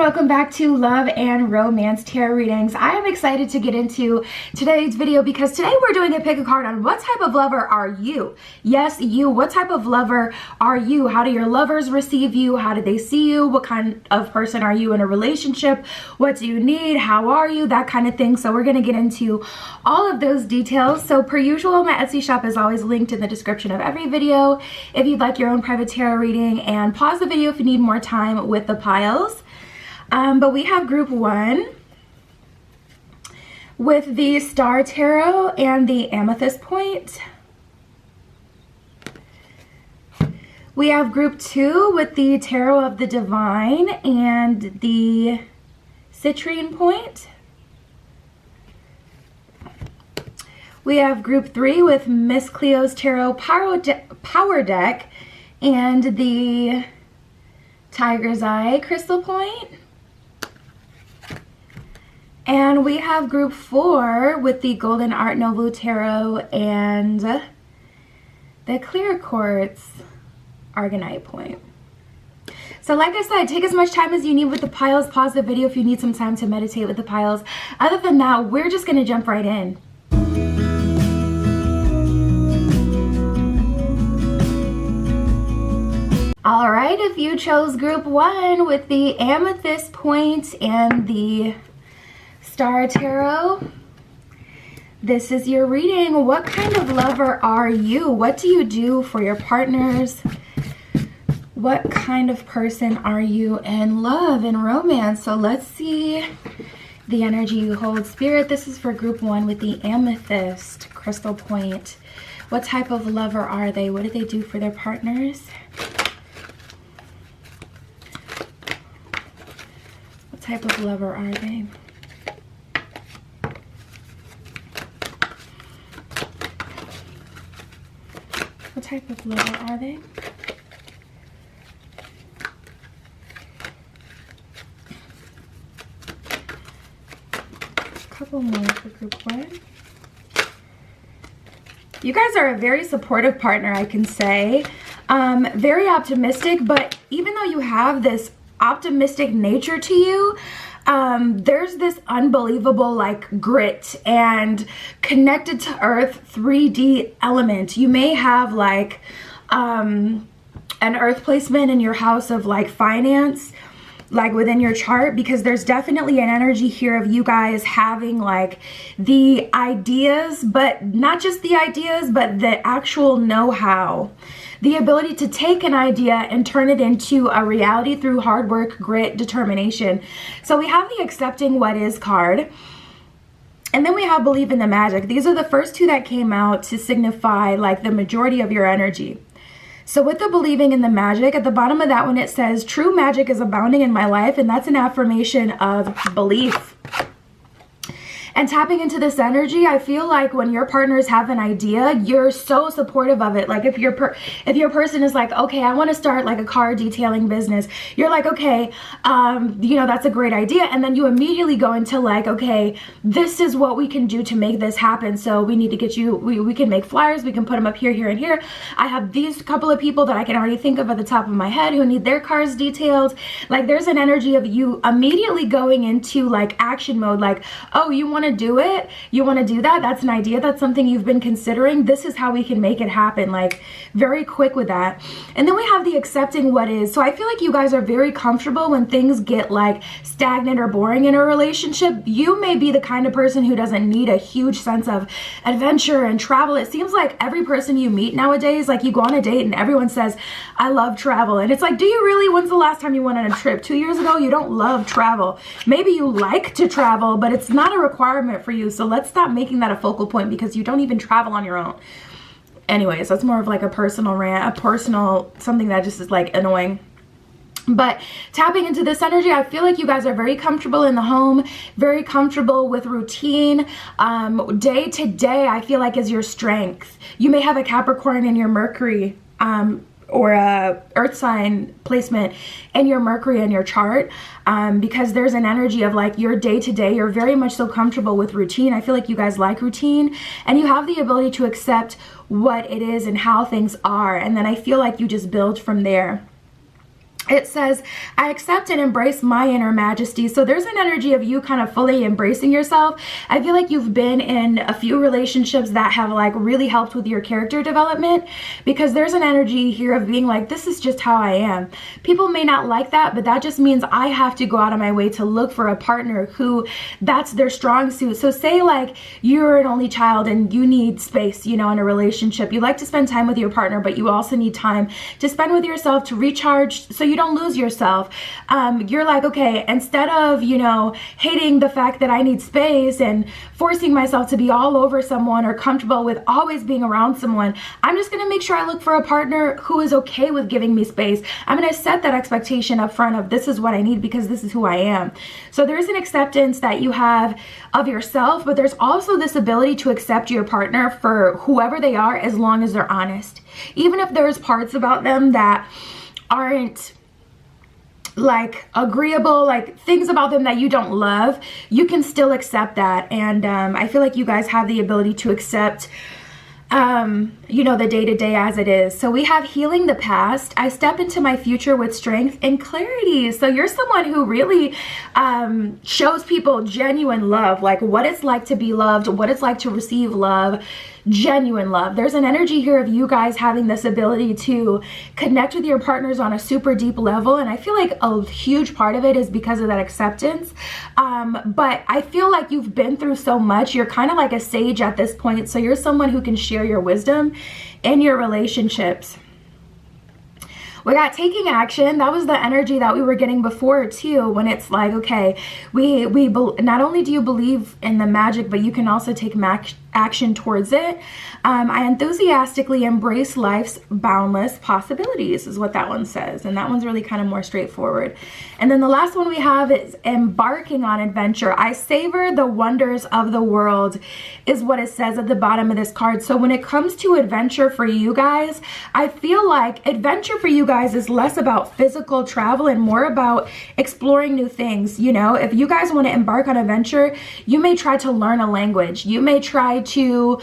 welcome back to Love and Romance Tarot Readings. I am excited to get into today's video because today we're doing a pick a card on what type of lover are you? Yes, you. What type of lover are you? How do your lovers receive you? How do they see you? What kind of person are you in a relationship? What do you need? How are you? That kind of thing. So we're going to get into all of those details. So per usual, my Etsy shop is always linked in the description of every video if you'd like your own private tarot reading, and pause the video if you need more time with the piles. But we have group 1 with the Star Tarot and the Amethyst Point. We have group 2 with the Tarot of the Divine and the Citrine Point. We have group 3 with Miss Cleo's Tarot Power Deck and the Tiger's Eye Crystal Point. And we have group 4 with the Golden Art Nouveau Tarot and the Clear Quartz Argonite Point. So like I said, take as much time as you need with the piles. Pause the video if you need some time to meditate with the piles. Other than that, we're just going to jump right in. All right, if you chose group 1 with the Amethyst Point and the Star Tarot, this is your reading. What kind of lover are you? What do you do for your partners? What kind of person are you in love and romance? So let's see the energy you hold. Spirit, this is for group 1 with the Amethyst Crystal Point. What type of lover are they? What do they do for their partners? What type of lover are they? What type of lover are they? A couple more for group 1. You guys are a very supportive partner, I can say. Very optimistic, but even though you have this optimistic nature to you, there's this unbelievable like grit and connected to earth 3D element. You may have like an earth placement in your house of like finance, like within your chart, because there's definitely an energy here of you guys having like the ideas, but not just the ideas, but the actual know-how. The ability to take an idea and turn it into a reality through hard work, grit, determination. So we have the accepting what is card. And then we have believe in the magic. These are the first 2 that came out to signify like the majority of your energy. So with the believing in the magic, at the bottom of that one it says, true magic is abounding in my life. And that's an affirmation of belief. And tapping into this energy, I feel like when your partners have an idea, you're so supportive of it. Like if your person is like, okay, I want to start like a car detailing business, you're like, okay, you know, that's a great idea. And then you immediately go into like, okay, this is what we can do to make this happen. So we need to get you, we can make flyers, we can put them up here, here, and here. I have these couple of people that I can already think of at the top of my head who need their cars detailed. Like there's an energy of you immediately going into like action mode. Like, oh, you want to do it, you want to do that, that's an idea, that's something you've been considering, this is how we can make it happen. Like very quick with that. And then we have the accepting what is. So I feel like you guys are very comfortable when things get like stagnant or boring in a relationship. You may be the kind of person who doesn't need a huge sense of adventure and travel. It seems like every person you meet nowadays, like you go on a date and everyone says, I love travel. And it's like, do you really? When's the last time you went on a trip? 2 years ago? You don't love travel. Maybe you like to travel, but it's not a requirement for you. So let's stop making that a focal point because you don't even travel on your own. Anyways, that's more of like a personal rant, a personal something that just is like annoying. But tapping into this energy, I feel like you guys are very comfortable in the home, very comfortable with routine. Day to day, I feel like is your strength. You may have a Capricorn in your Mercury or a earth sign placement in your Mercury in your chart, because there's an energy of like your day to day, you're very much so comfortable with routine. I feel like you guys like routine and you have the ability to accept what it is and how things are. And then I feel like you just build from there. it says, I accept and embrace my inner majesty. So there's an energy of you kind of fully embracing yourself. I feel like you've been in a few relationships that have like really helped with your character development, because there's an energy here of being like, this is just how I am. People may not like that, but that just means I have to go out of my way to look for a partner who that's their strong suit. So say like you're an only child and you need space, you know, in a relationship. You like to spend time with your partner, but you also need time to spend with yourself to recharge so you don't lose yourself. You're like, okay, instead of, you know, hating the fact that I need space and forcing myself to be all over someone or comfortable with always being around someone, I'm just going to make sure I look for a partner who is okay with giving me space. I'm going to set that expectation up front of this is what I need because this is who I am. So there's an acceptance that you have of yourself, but there's also this ability to accept your partner for whoever they are as long as they're honest. Even if there's parts about them that aren't like agreeable, like things about them that you don't love, you can still accept that. And I feel like you guys have the ability to accept you know, the day-to-day as it is. So we have healing the past. I step into my future with strength and clarity. So you're someone who really shows people genuine love, like what it's like to be loved, what it's like to receive love, genuine love. There's an energy here of you guys having this ability to connect with your partners on a super deep level, and I feel like a huge part of it is because of that acceptance. But I feel like you've been through so much. You're kind of like a sage at this point, so you're someone who can share your wisdom in your relationships. We got taking action. That was the energy that we were getting before too, when it's like, okay, we not only do you believe in the magic, but you can also take action towards it. I enthusiastically embrace life's boundless possibilities is what that one says. And that one's really kind of more straightforward. And then the last one we have is embarking on adventure. I savor the wonders of the world is what it says at the bottom of this card. So when it comes to adventure for you guys, I feel like adventure for you guys is less about physical travel and more about exploring new things. You know, if you guys want to embark on adventure, you may try to learn a language. You may try to,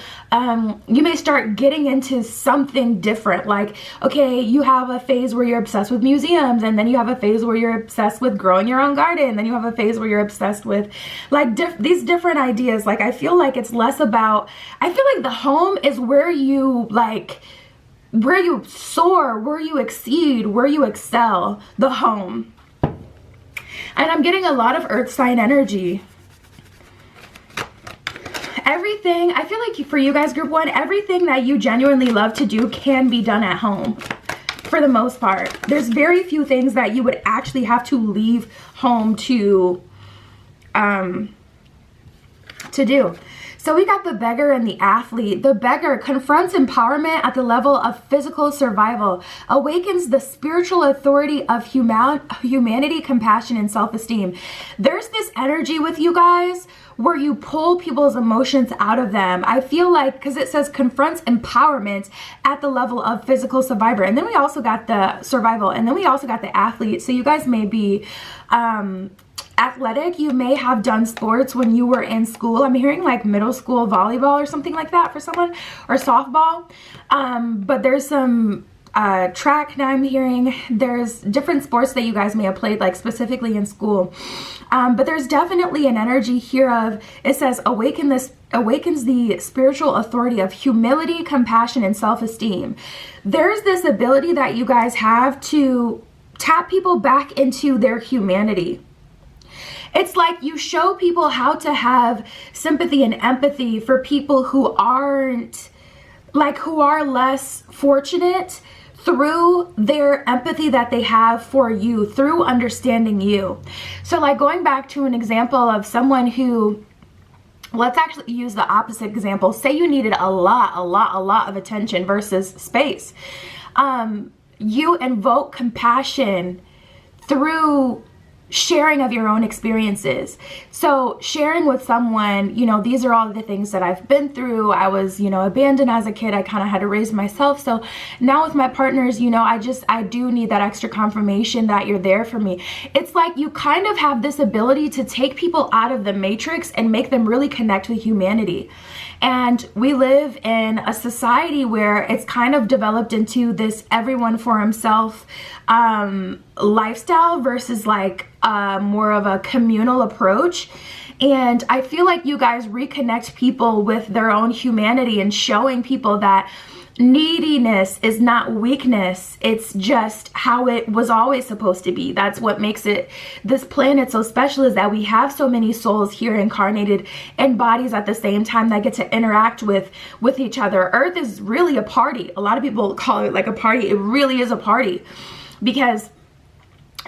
you may start getting into something different. Like, okay, you have a phase where you're obsessed with museums, and then you have a phase where you're obsessed with growing your own garden, and then you have a phase where you're obsessed with like these different ideas. Like, I feel like it's less about, I feel like the home is where you like, where you soar, where you exceed, where you excel, the home. And I'm getting a lot of earth sign energy. Everything, I feel like for you guys, group one, everything that you genuinely love to do can be done at home for the most part. There's very few things that you would actually have to leave home to do. So we got the beggar and the athlete. The beggar confronts empowerment at the level of physical survival, awakens the spiritual authority of humanity, compassion, and self-esteem. There's this energy with you guys where you pull people's emotions out of them. I feel like, because it says confronts empowerment at the level of physical survivor. And then we also got the survival. And then we also got the athlete. So you guys may be athletic. You may have done sports when you were in school. I'm hearing like middle school volleyball or something like that for someone, or softball. But there's some track now I'm hearing. There's different sports that you guys may have played, like specifically in school. But there's definitely an energy here of, it says awakens the spiritual authority of humility, compassion, and self-esteem. There's this ability that you guys have to tap people back into their humanity. It's like you show people how to have sympathy and empathy for people who aren't, like, who are less fortunate, through their empathy that they have for you, through understanding you. So like going back to an example of someone who, let's actually use the opposite example. Say you needed a lot of attention versus space. You invoke compassion through sharing of your own experiences. So sharing with someone, you know, these are all the things that I've been through. I was, you know, abandoned as a kid. I kind of had to raise myself. So now with my partners, you know, I do need that extra confirmation that you're there for me. It's like you kind of have this ability to take people out of the matrix and make them really connect with humanity. And we live in a society where it's kind of developed into this everyone for himself lifestyle versus like more of a communal approach. And I feel like you guys reconnect people with their own humanity and showing people that neediness is not weakness. It's just how it was always supposed to be. That's what makes this planet so special, is that we have so many souls here incarnated in bodies at the same time that get to interact with each other. Earth is really a party. A lot of people call it like a party. It really is a party, because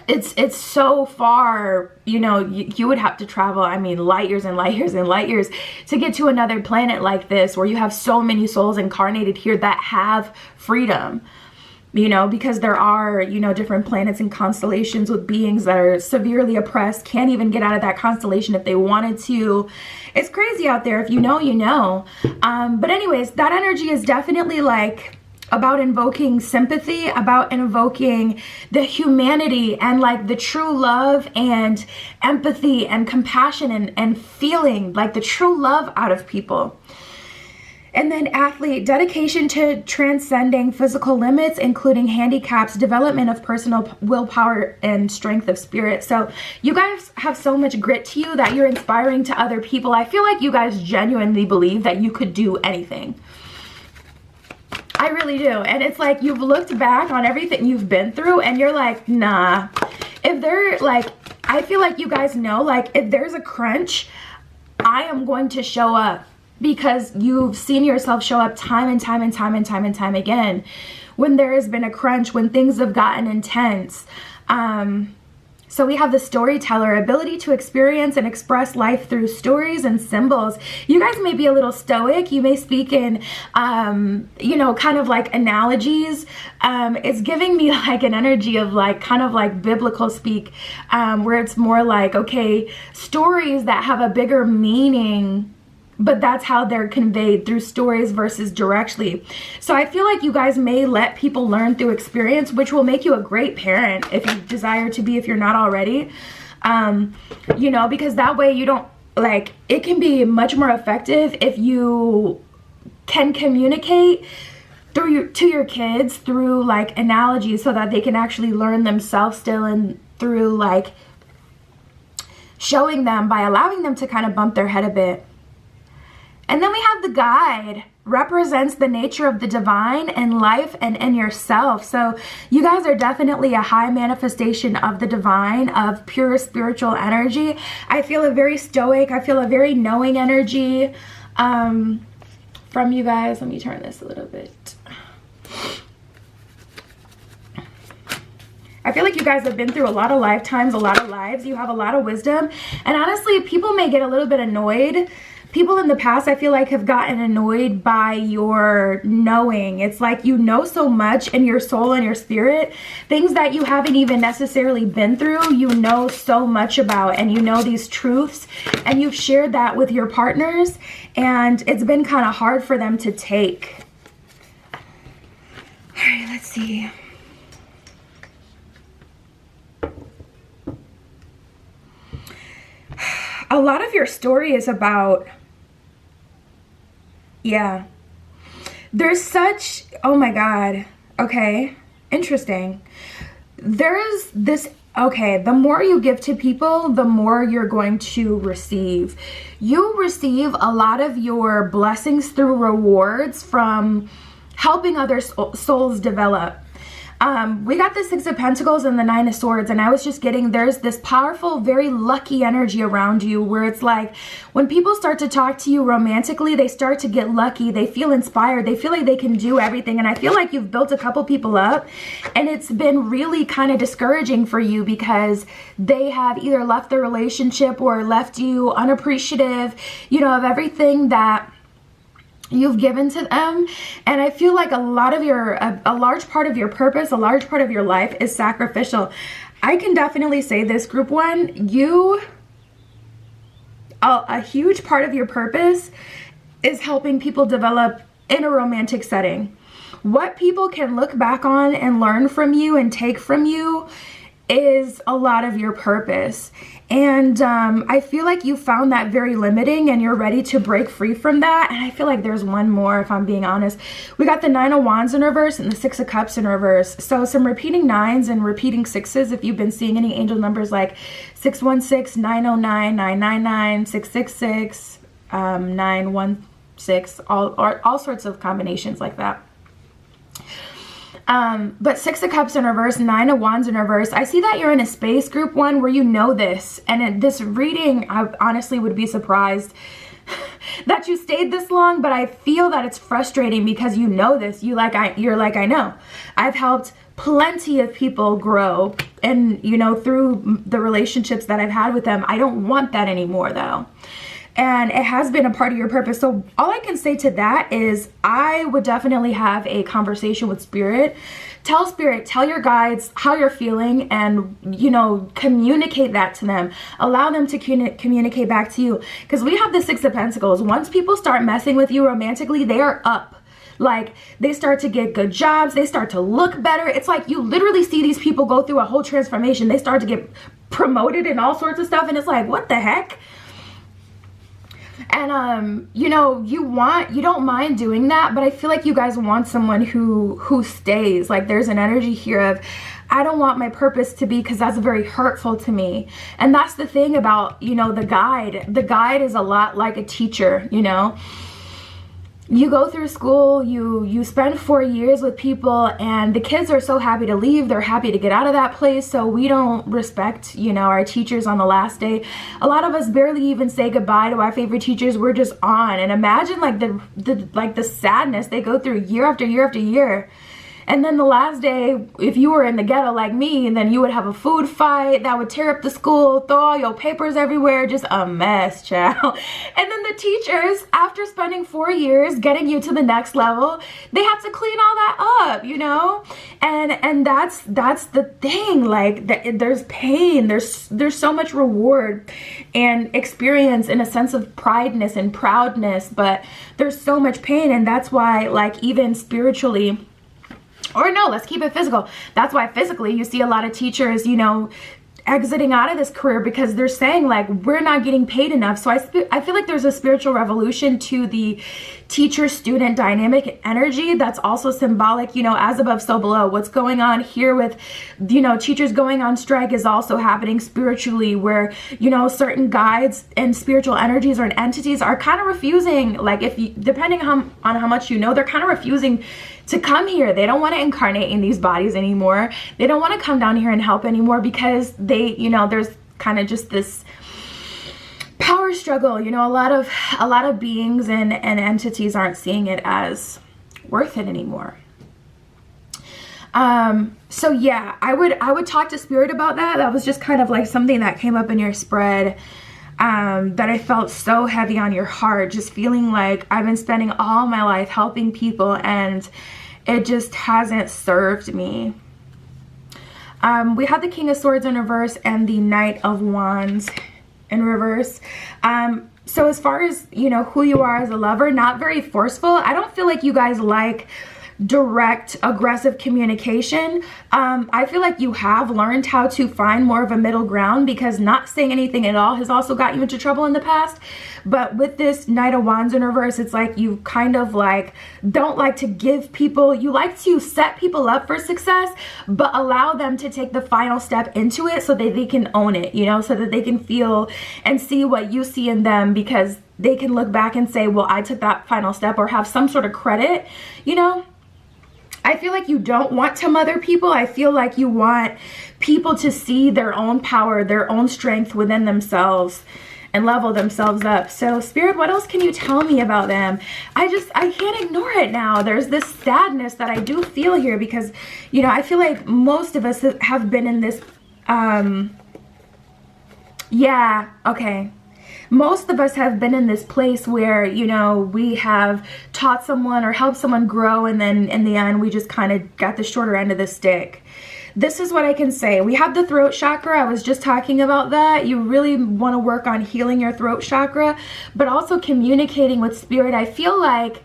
it's so far, you know, you would have to travel, I mean, light years and light years and light years to get to another planet like this, where you have so many souls incarnated here that have freedom, you know, because there are, you know, different planets and constellations with beings that are severely oppressed, can't even get out of that constellation if they wanted to. It's crazy out there. If you know, you know. But anyways, that energy is definitely like about invoking sympathy, about invoking the humanity and like the true love and empathy and compassion and feeling like the true love out of people. And then athlete, dedication to transcending physical limits, including handicaps, development of personal willpower and strength of spirit. So you guys have so much grit to you that you're inspiring to other people. I feel like you guys genuinely believe that you could do anything. I really do. And it's like you've looked back on everything you've been through and you're like, nah. If they're like, I feel like you guys know, like if there's a crunch, I am going to show up, because you've seen yourself show up time and time and time and time and time again when there has been a crunch, when things have gotten intense. So we have the storyteller, ability to experience and express life through stories and symbols. You guys may be a little stoic. You may speak in, you know, kind of like analogies. It's giving me like an energy of like kind of like biblical speak, where it's more like, okay, stories that have a bigger meaning, but that's how they're conveyed, through stories versus directly. So I feel like you guys may let people learn through experience, which will make you a great parent if you desire to be, if you're not already. You know, because that way you don't, like, it can be much more effective if you can communicate to your kids through like analogies, so that they can actually learn themselves still, and through like showing them by allowing them to kind of bump their head a bit. And then we have the guide, represents the nature of the divine in life and in yourself. So you guys are definitely a high manifestation of the divine, of pure spiritual energy. I feel a very stoic, I feel a very knowing energy from you guys. Let me turn this a little bit. I feel like you guys have been through a lot of lifetimes, a lot of lives. You have a lot of wisdom. And honestly, people may get a little bit annoyed. People in the past, I feel like, have gotten annoyed by your knowing. It's like you know so much in your soul and your spirit, things that you haven't even necessarily been through, you know so much about, and you know these truths, and you've shared that with your partners, and it's been kind of hard for them to take. All right, let's see. A lot of your story is about, yeah, there's such, oh my God, okay, interesting. There's this, okay, the more you give to people, the more you're going to receive. You receive a lot of your blessings through rewards from helping other souls develop. We got the Six of Pentacles and the Nine of Swords, and I was just getting, there's this powerful, very lucky energy around you, where it's like when people start to talk to you romantically, they start to get lucky, they feel inspired, they feel like they can do everything. And I feel like you've built a couple people up, and it's been really kind of discouraging for you, because they have either left the relationship or left you unappreciative, you know, of everything that you've given to them. And I feel like a large part of your purpose, a large part of your life is sacrificial. I can definitely say this, group one, a huge part of your purpose is helping people develop in a romantic setting. What people can look back on and learn from you and take from you is a lot of your purpose. And I feel like you found that very limiting and you're ready to break free from that. And I feel like there's one more, if I'm being honest. We got the 9 of Wands in reverse and the 6 of Cups in reverse. So some repeating 9s and repeating 6s. If you've been seeing any angel numbers like 616, 909, 999, 666, 916, all sorts of combinations like that. But 6 of Cups in reverse, 9 of Wands in reverse. I see that you're in a space, group 1, where you know this. And in this reading, I honestly would be surprised that you stayed this long, but I feel that it's frustrating because you know this. You're like, I know. I've helped plenty of people grow and, you know, through the relationships that I've had with them. I don't want that anymore though. And it has been a part of your purpose. So all I can say to that is I would definitely have a conversation with Spirit. Tell Spirit, tell your guides how you're feeling and, you know, communicate that to them. Allow them to communicate back to you. Because we have the 6 of Pentacles. Once people start messing with you romantically, they are up. Like, they start to get good jobs. They start to look better. It's like you literally see these people go through a whole transformation. They start to get promoted and all sorts of stuff. And it's like, what the heck? And, you know, you don't mind doing that, but I feel like you guys want someone who stays. Like, there's an energy here of, I don't want my purpose to be, because that's very hurtful to me. And that's the thing about, you know, the guide. The guide is a lot like a teacher, you know. You go through school, you spend 4 years with people, and the kids are so happy to leave. They're happy to get out of that place. So we don't respect, you know, our teachers on the last day. A lot of us barely even say goodbye to our favorite teachers. We're just on. And imagine like the sadness they go through year after year after year. And then the last day, if you were in the ghetto like me, and then you would have a food fight that would tear up the school, throw all your papers everywhere, just a mess, child. And then the teachers, after spending 4 years getting you to the next level, they have to clean all that up, you know? And that's the thing. Like, there's pain, there's so much reward and experience and a sense of prideness and proudness, but there's so much pain. And that's why, like, even spiritually, or no, let's keep it physical. That's why physically you see a lot of teachers, you know, exiting out of this career because they're saying like, we're not getting paid enough. So I feel like there's a spiritual revolution to the teacher-student dynamic energy that's also symbolic, you know, as above, so below. What's going on here with, you know, teachers going on strike is also happening spiritually, where, you know, certain guides and spiritual energies or entities are kind of refusing, like, if you, depending on how much you know, they're kind of refusing to come here. They don't want to incarnate in these bodies anymore. They don't want to come down here and help anymore because they, you know, there's kind of just this power struggle. You know, a lot of beings and entities aren't seeing it as worth it anymore. So yeah, I would talk to Spirit about that. That was just kind of like something that came up in your spread, that I felt so heavy on your heart, just feeling like I've been spending all my life helping people and it just hasn't served me. We had the King of Swords in reverse and the Knight of Wands in reverse. So as far as, you know, who you are as a lover, not very forceful. I don't feel like you guys like direct, aggressive communication. I feel like you have learned how to find more of a middle ground, because not saying anything at all has also got you into trouble in the past. But with this Knight of Wands in reverse, it's like you kind of like don't like to give people, you like to set people up for success, but allow them to take the final step into it so that they can own it, you know, so that they can feel and see what you see in them, because they can look back and say, well, I took that final step, or have some sort of credit, you know. I feel like you don't want to mother people. I feel like you want people to see their own power, their own strength within themselves and level themselves up. So Spirit, what else can you tell me about them? I can't ignore it now. There's this sadness that I do feel here because, you know, I feel like most of us have been in this, yeah, okay. Most of us have been in this place where, you know, we have taught someone or helped someone grow, and then in the end we just kind of got the shorter end of the stick. This is what I can say. We have the throat chakra. I was just talking about that. You really want to work on healing your throat chakra, but also communicating with Spirit. I feel like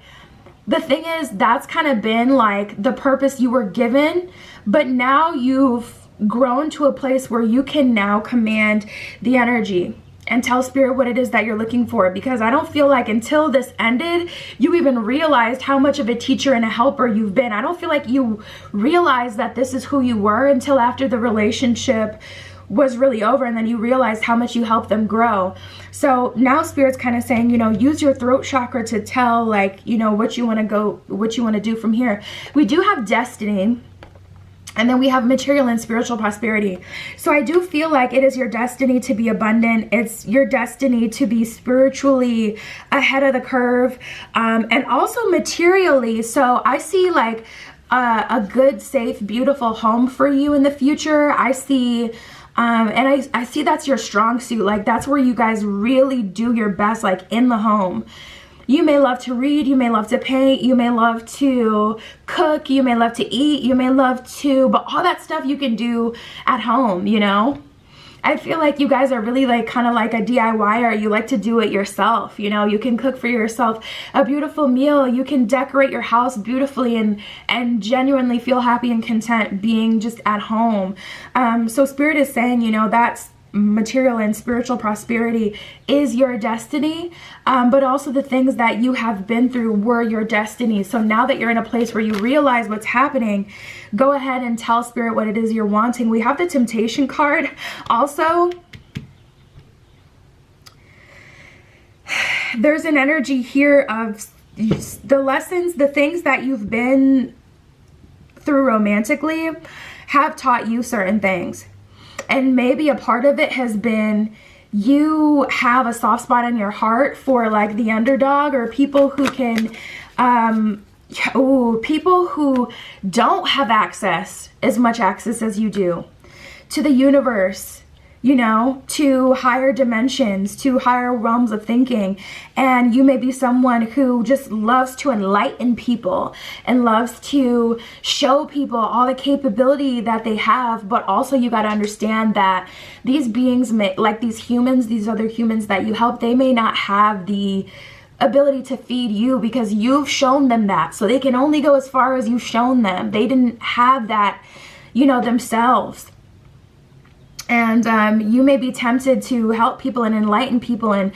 the thing is, that's kind of been like the purpose you were given, but now you've grown to a place where you can now command the energy and tell spirit what it is that you're looking for, because I don't feel like until this ended you even realized how much of a teacher and a helper you've been. I don't feel like you realized that this is who you were until after the relationship was really over, and then you realized how much you helped them grow. So now spirit's kind of saying, you know, use your throat chakra to tell, like, you know, what you want to do from here. We do have destiny, and then we have material and spiritual prosperity. So I do feel like it is your destiny to be abundant. It's your destiny to be spiritually ahead of the curve, and also materially. So I see like a good, safe, beautiful home for you in the future. I see and I see that's your strong suit. Like that's where you guys really do your best, like in the home. You may love to read, you may love to paint, you may love to cook, you may love to eat, you may love to, but all that stuff you can do at home, you know? I feel like you guys are really like kind of like a DIYer. You like to do it yourself, you know? You can cook for yourself a beautiful meal. You can decorate your house beautifully and genuinely feel happy and content being just at home. So spirit is saying, you know, that's material and spiritual prosperity is your destiny, but also the things that you have been through were your destiny. So now that you're in a place where you realize what's happening, go ahead and tell spirit what it is you're wanting. We have the temptation card also. There's an energy here of the lessons, the things that you've been through romantically have taught you certain things. And maybe a part of it has been you have a soft spot in your heart for like the underdog, or people who can, people who don't have as much access as you do to the universe, you know, to higher dimensions, to higher realms of thinking. And you may be someone who just loves to enlighten people and loves to show people all the capability that they have. But also you got to understand that these beings, like these humans, these other humans that you help, they may not have the ability to feed you because you've shown them that. So they can only go as far as you've shown them. They didn't have that, you know, themselves. And you may be tempted to help people and enlighten people, and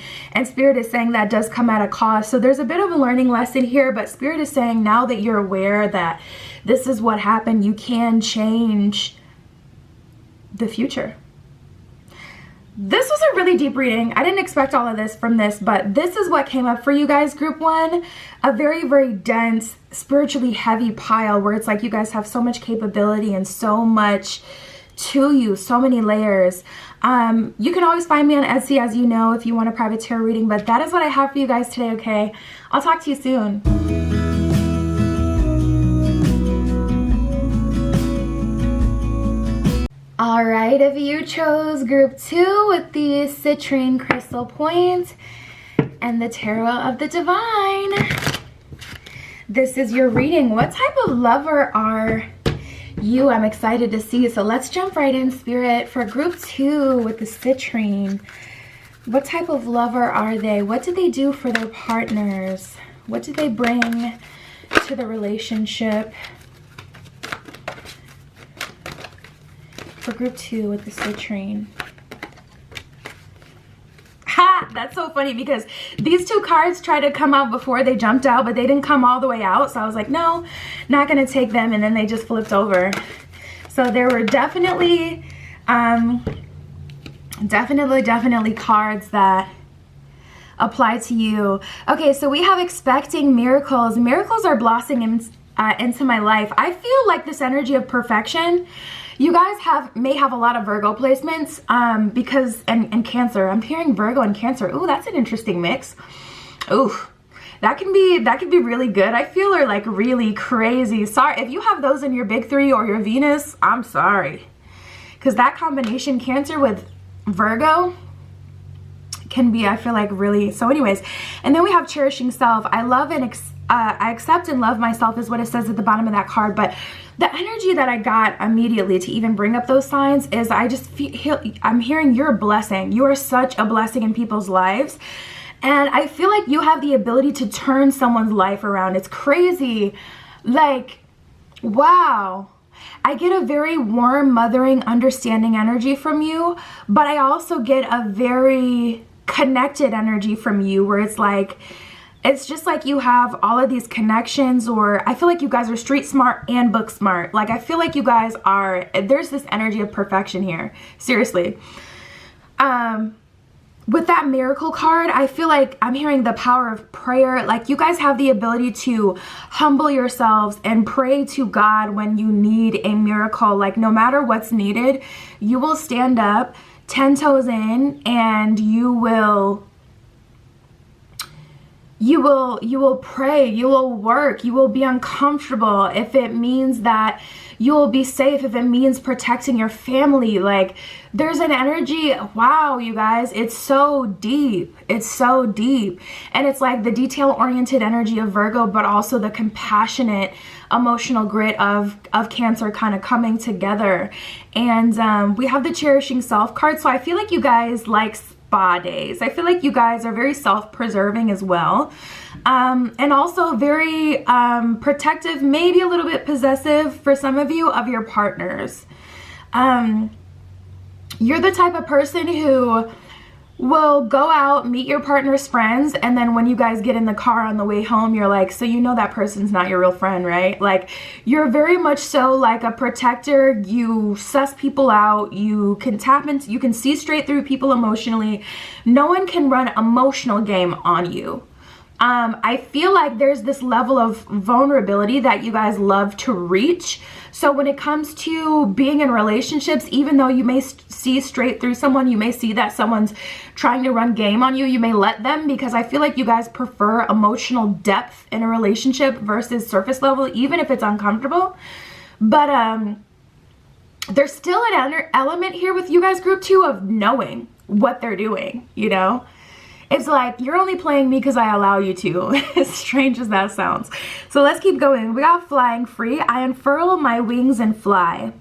spirit is saying that does come at a cost. So there's a bit of a learning lesson here, but spirit is saying now that you're aware that this is what happened, you can change the future. This was a really deep reading. I didn't expect all of this from this, but this is what came up for you guys, group one. A very, very dense, spiritually heavy pile where it's like you guys have so much capability and so much to you, so many layers. You can always find me on Etsy, as you know, if you want a private tarot reading, but that is what I have for you guys today, okay? I'll talk to you soon. All right, if you chose group 2 with the citrine crystal point and the tarot of the divine, this is your reading. What type of lover are you? I'm excited to see. So let's jump right in, spirit, for group 2 with the citrine. What type of lover are they? What do they do for their partners? What do they bring to the relationship? For group 2 with the citrine. Ha! That's so funny because these two cards tried to come out before they jumped out, but they didn't come all the way out. So I was like, no, not gonna take them. And then they just flipped over. So there were definitely cards that apply to you. Okay, so we have expecting miracles. Miracles are blossoming into my life. I feel like this energy of perfection. You guys may have a lot of Virgo placements because and Cancer. I'm hearing Virgo and Cancer. Ooh, that's an interesting mix. Ooh, that can be really good. I feel, or like really crazy. Sorry if you have those in your big 3 or your Venus. I'm sorry, because that combination Cancer with Virgo can be, I feel like, really. So anyways, and then we have cherishing self. I love and I accept and love myself is what it says at the bottom of that card. But the energy that I got immediately to even bring up those signs is I just feel, I'm hearing you're a blessing. You are such a blessing in people's lives. And I feel like you have the ability to turn someone's life around. It's crazy. Like, wow. I get a very warm, mothering, understanding energy from you, but I also get a very connected energy from you where it's like, it's just like you have all of these connections, or I feel like you guys are street smart and book smart. Like, I feel like you guys are, there's this energy of perfection here. Seriously. With that miracle card, I feel like I'm hearing the power of prayer. Like, you guys have the ability to humble yourselves and pray to God when you need a miracle. Like, no matter what's needed, you will stand up 10 toes in and you will pray, you will work, you will be uncomfortable if it means that you will be safe, if it means protecting your family. Like, there's an energy, wow, you guys, it's so deep. It's so deep. And it's like the detail-oriented energy of Virgo, but also the compassionate, emotional grit of Cancer kind of coming together. And we have the cherishing self card. So I feel like you guys like spa days. I feel like you guys are very self-preserving as well. And also very protective, maybe a little bit possessive for some of you, of your partners. You're the type of person who will go out, meet your partner's friends, and then when you guys get in the car on the way home, you're like, so you know that person's not your real friend, right? Like, you're very much so like a protector. You suss people out. You can tap into, you can see straight through people emotionally. No one can run emotional game on you. I feel like there's this level of vulnerability that you guys love to reach. So when it comes to being in relationships, even though you may see straight through someone, you may see that someone's trying to run game on you, you may let them, because I feel like you guys prefer emotional depth in a relationship versus surface level, even if it's uncomfortable. But there's still an element here with you guys, group 2, of knowing what they're doing, you know? It's like, you're only playing me because I allow you to, as strange as that sounds. So let's keep going. We got flying free. I unfurl my wings and fly.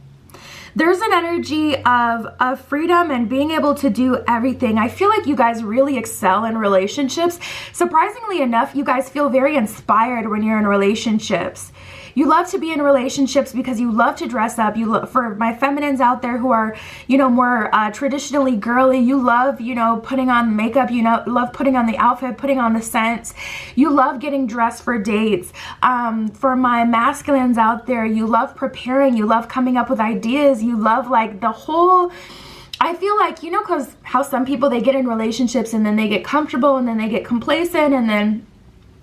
There's an energy of freedom and being able to do everything. I feel like you guys really excel in relationships. Surprisingly enough, you guys feel very inspired when you're in relationships. You love to be in relationships because you love to dress up. You look, for my feminines out there who are, you know, more traditionally girly, you love, you know, putting on makeup, you know, love putting on the outfit, putting on the scents. You love getting dressed for dates. For my masculines out there, you love preparing, you love coming up with ideas, you love like the whole, I feel like, you know, because how some people, they get in relationships and then they get comfortable and then they get complacent and then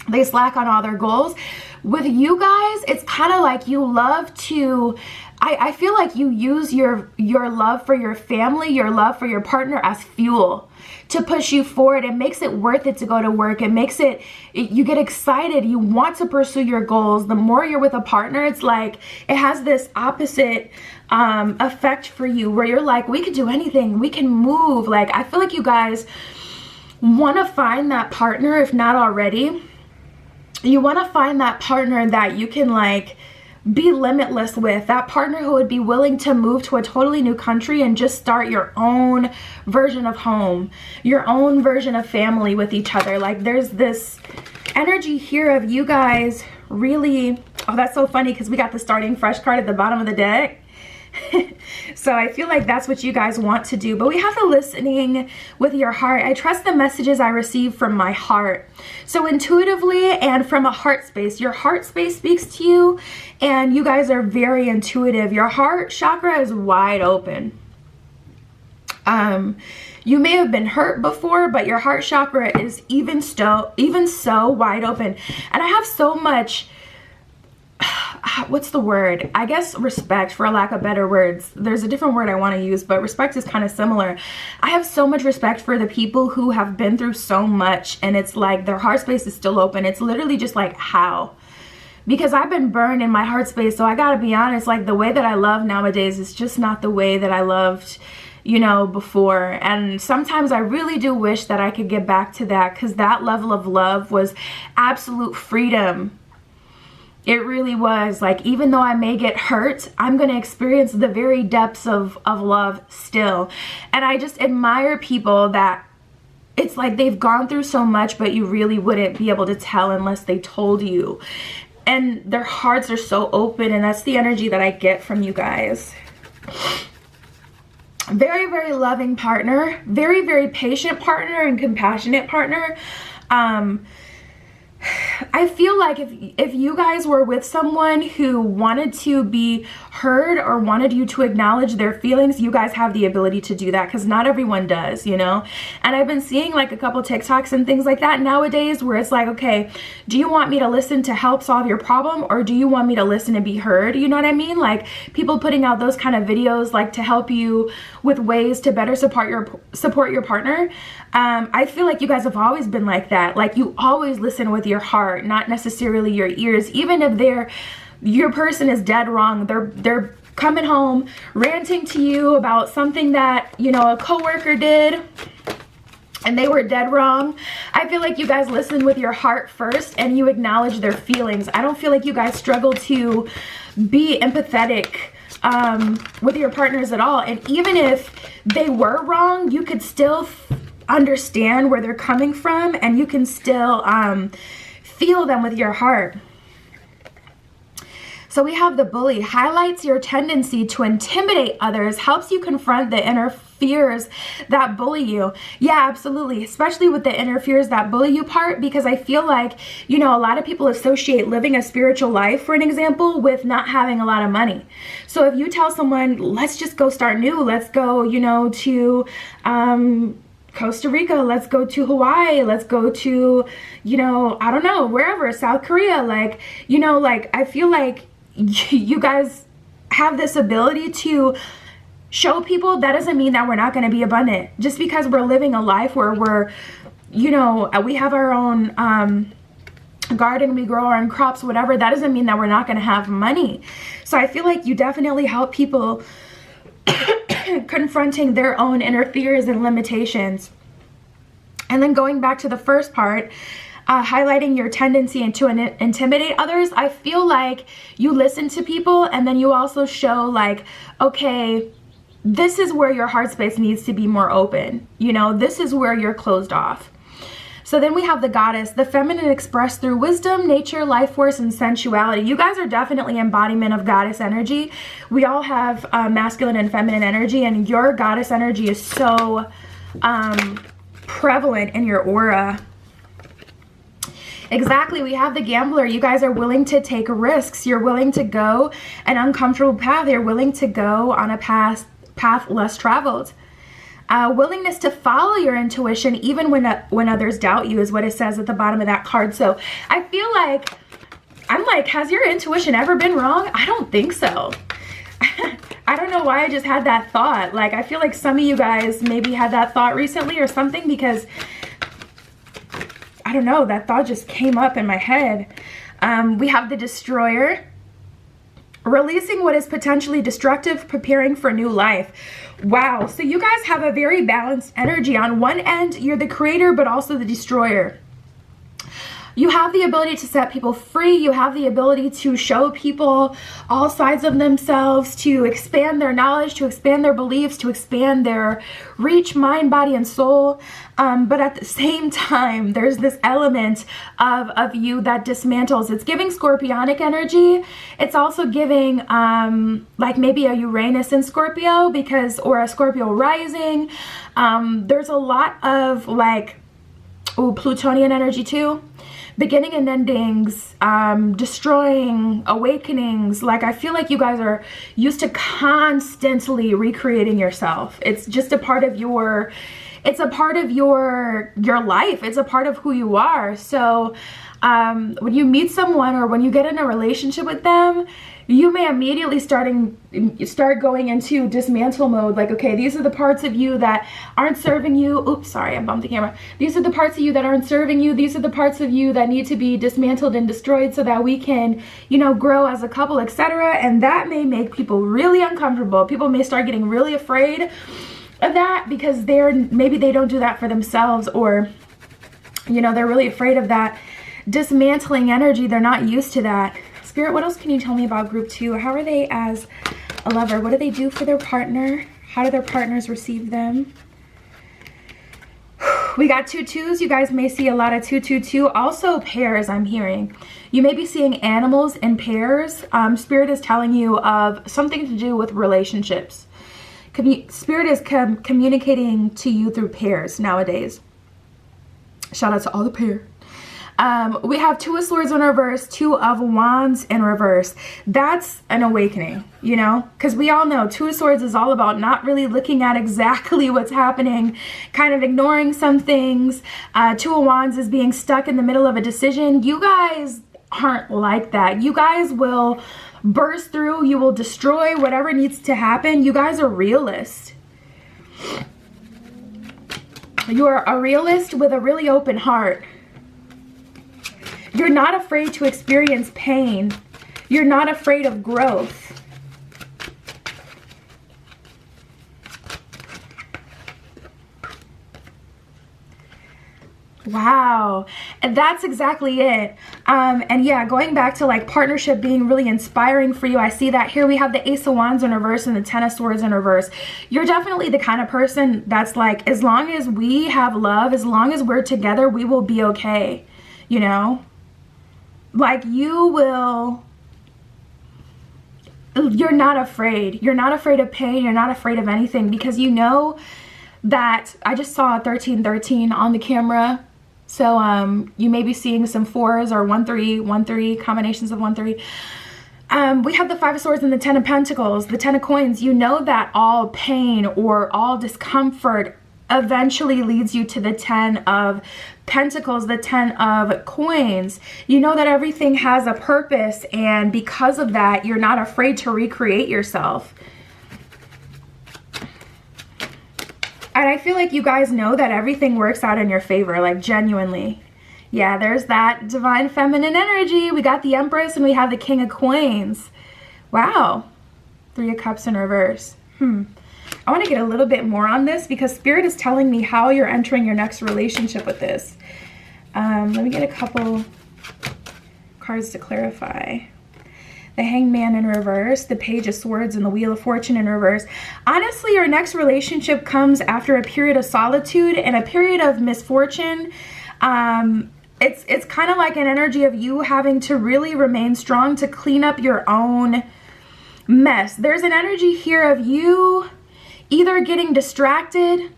they slack on all their goals. With you guys, it's kind of like you love to, I feel like you use your love for your family, your love for your partner as fuel to push you forward. It makes it worth it to go to work. It makes it, you get excited. You want to pursue your goals. The more you're with a partner, it's like, it has this opposite effect for you where you're like, we could do anything. We can move. Like, I feel like you guys want to find that partner, if not already. You want to find that partner that you can like be limitless with, that partner who would be willing to move to a totally new country and just start your own version of home, your own version of family with each other. Like, there's this energy here of you guys really, oh, that's so funny because we got the starting fresh card at the bottom of the deck. So I feel like that's what you guys want to do. But we have the listening with your heart. I trust the messages I receive from my heart. So intuitively and from a heart space, your heart space speaks to you and you guys are very intuitive. Your heart chakra is wide open. You may have been hurt before, but your heart chakra is even so wide open. And I have so much, what's the word? I guess respect, for a lack of better words. There's a different word I want to use, but respect is kind of similar. I have so much respect for the people who have been through so much and it's like their heart space is still open. It's literally just like, how? Because I've been burned in my heart space. So I gotta be honest, like the way that I love nowadays is just not the way that I loved, you know, before. And sometimes I really do wish that I could get back to that, because that level of love was absolute freedom. It really was. Like, even though I may get hurt, I'm going to experience the very depths of love still. And I just admire people that it's like they've gone through so much, but you really wouldn't be able to tell unless they told you. and their hearts are so open, and that's the energy that I get from you guys. Very, very loving partner, very, very patient partner and compassionate partner. I feel like if you guys were with someone who wanted to be heard or wanted you to acknowledge their feelings, you guys have the ability to do that, because not everyone does, you know? And I've been seeing like a couple TikToks and things like that nowadays where it's like, okay, do you want me to listen to help solve your problem, or do you want me to listen to be heard? You know what I mean? Like people putting out those kind of videos like to help you with ways to better support your partner. I feel like you guys have always been like that. Like you always listen with your heart, not necessarily your ears. Even if your person is dead wrong, they're coming home ranting to you about something that, you know, a coworker did and they were dead wrong. I feel like you guys listen with your heart first and you acknowledge their feelings. I don't feel like you guys struggle to be empathetic with your partners at all. And even if they were wrong, you could still understand where they're coming from, and you can still feel them with your heart. So we have the bully. Highlights your tendency to intimidate others, helps you confront the inner fears that bully you. Yeah, absolutely. Especially with the inner fears that bully you part, because I feel like, you know, a lot of people associate living a spiritual life, for an example, with not having a lot of money. So if you tell someone, let's just go start new, let's go, you know, to Costa Rica, let's go to Hawaii, let's go to, you know, I don't know, wherever, South Korea, like, you know, like I feel like you guys have this ability to show people that doesn't mean that we're not going to be abundant. Just because we're living a life where we're, you know, we have our own garden, we grow our own crops, whatever, that doesn't mean that we're not going to have money. So I feel like you definitely help people confronting their own inner fears and limitations. And then going back to the first part, highlighting your tendency to intimidate others, I feel like you listen to people and then you also show like, okay, this is where your heart space needs to be more open. You know, this is where you're closed off. So then we have the goddess, the feminine expressed through wisdom, nature, life force, and sensuality. You guys are definitely embodiment of goddess energy. We all have masculine and feminine energy, and your goddess energy is so prevalent in your aura. Exactly, we have the gambler. You guys are willing to take risks. You're willing to go an uncomfortable path. You're willing to go on a path less traveled. Willingness to follow your intuition even when others doubt you is what it says at the bottom of that card. So I feel like, I'm like, has your intuition ever been wrong? I don't think so. I don't know why I just had that thought. Like, I feel like some of you guys maybe had that thought recently or something, because I don't know, that thought just came up in my head. We have the destroyer. Releasing what is potentially destructive, preparing for new life. Wow, so you guys have a very balanced energy. On one end, you're the creator, but also the destroyer. You have the ability to set people free. You have the ability to show people all sides of themselves, to expand their knowledge, to expand their beliefs, to expand their reach, mind, body, and soul. But at the same time, there's this element of you that dismantles. It's giving scorpionic energy. It's also giving like maybe a Uranus in Scorpio, or a Scorpio rising. There's a lot of like, Plutonian energy too. Beginning and endings, destroying, awakenings. Like, I feel like you guys are used to constantly recreating yourself. It's just a part of your, it's a part of your life. It's a part of who you are. So when you meet someone or when you get in a relationship with them, you may immediately start going into dismantle mode. Like, okay, these are the parts of you that aren't serving you. Oops, sorry, I bumped the camera. These are the parts of you that aren't serving you. These are the parts of you that need to be dismantled and destroyed so that we can, you know, grow as a couple, etc. And that may make people really uncomfortable. People may start getting really afraid of that because maybe they don't do that for themselves, or, you know, they're really afraid of that dismantling energy. They're not used to that. Spirit, what else can you tell me about group 2? How are they as a lover? What do they do for their partner? How do their partners receive them? We got 2-2s. You guys may see a lot of 2-2-2. Also pairs, I'm hearing. You may be seeing animals in pairs. Spirit is telling you of something to do with relationships. Spirit is communicating to you through pairs nowadays. Shout out to all the pair. We have 2 of Swords in reverse, 2 of Wands in reverse. That's an awakening, you know, because we all know 2 of Swords is all about not really looking at exactly what's happening, kind of ignoring some things. 2 of Wands is being stuck in the middle of a decision. You guys aren't like that. You guys will burst through. You will destroy whatever needs to happen. You guys are realists. You are a realist with a really open heart. You're not afraid to experience pain. You're not afraid of growth. Wow. And that's exactly it. And yeah, going back to like partnership being really inspiring for you, I see that here we have the Ace of Wands in reverse and the 10 of Swords in reverse. You're definitely the kind of person that's like, as long as we have love, as long as we're together, we will be okay. You know? Like you will, you're not afraid. You're not afraid of pain. You're not afraid of anything because you know that I just saw 1313 on the camera. So you may be seeing some 4s or 1-3, 1-3, combinations of 1-3. We have the 5 of Swords and the 10 of Pentacles, the 10 of Coins. You know that all pain or all discomfort eventually leads you to the 10 of Pentacles, the 10 of Coins. You know that everything has a purpose, and because of that, you're not afraid to recreate yourself. And I feel like you guys know that everything works out in your favor, like genuinely. Yeah, there's that divine feminine energy. We got the Empress and we have the King of Coins. Wow. 3 of Cups in reverse. I want to get a little bit more on this because Spirit is telling me how you're entering your next relationship with this. Let me get a couple cards to clarify. The Hangman in reverse, the Page of Swords, and the Wheel of Fortune in reverse. Honestly, your next relationship comes after a period of solitude and a period of misfortune. It's kind of like an energy of you having to really remain strong to clean up your own mess. There's an energy here of you either getting distracted.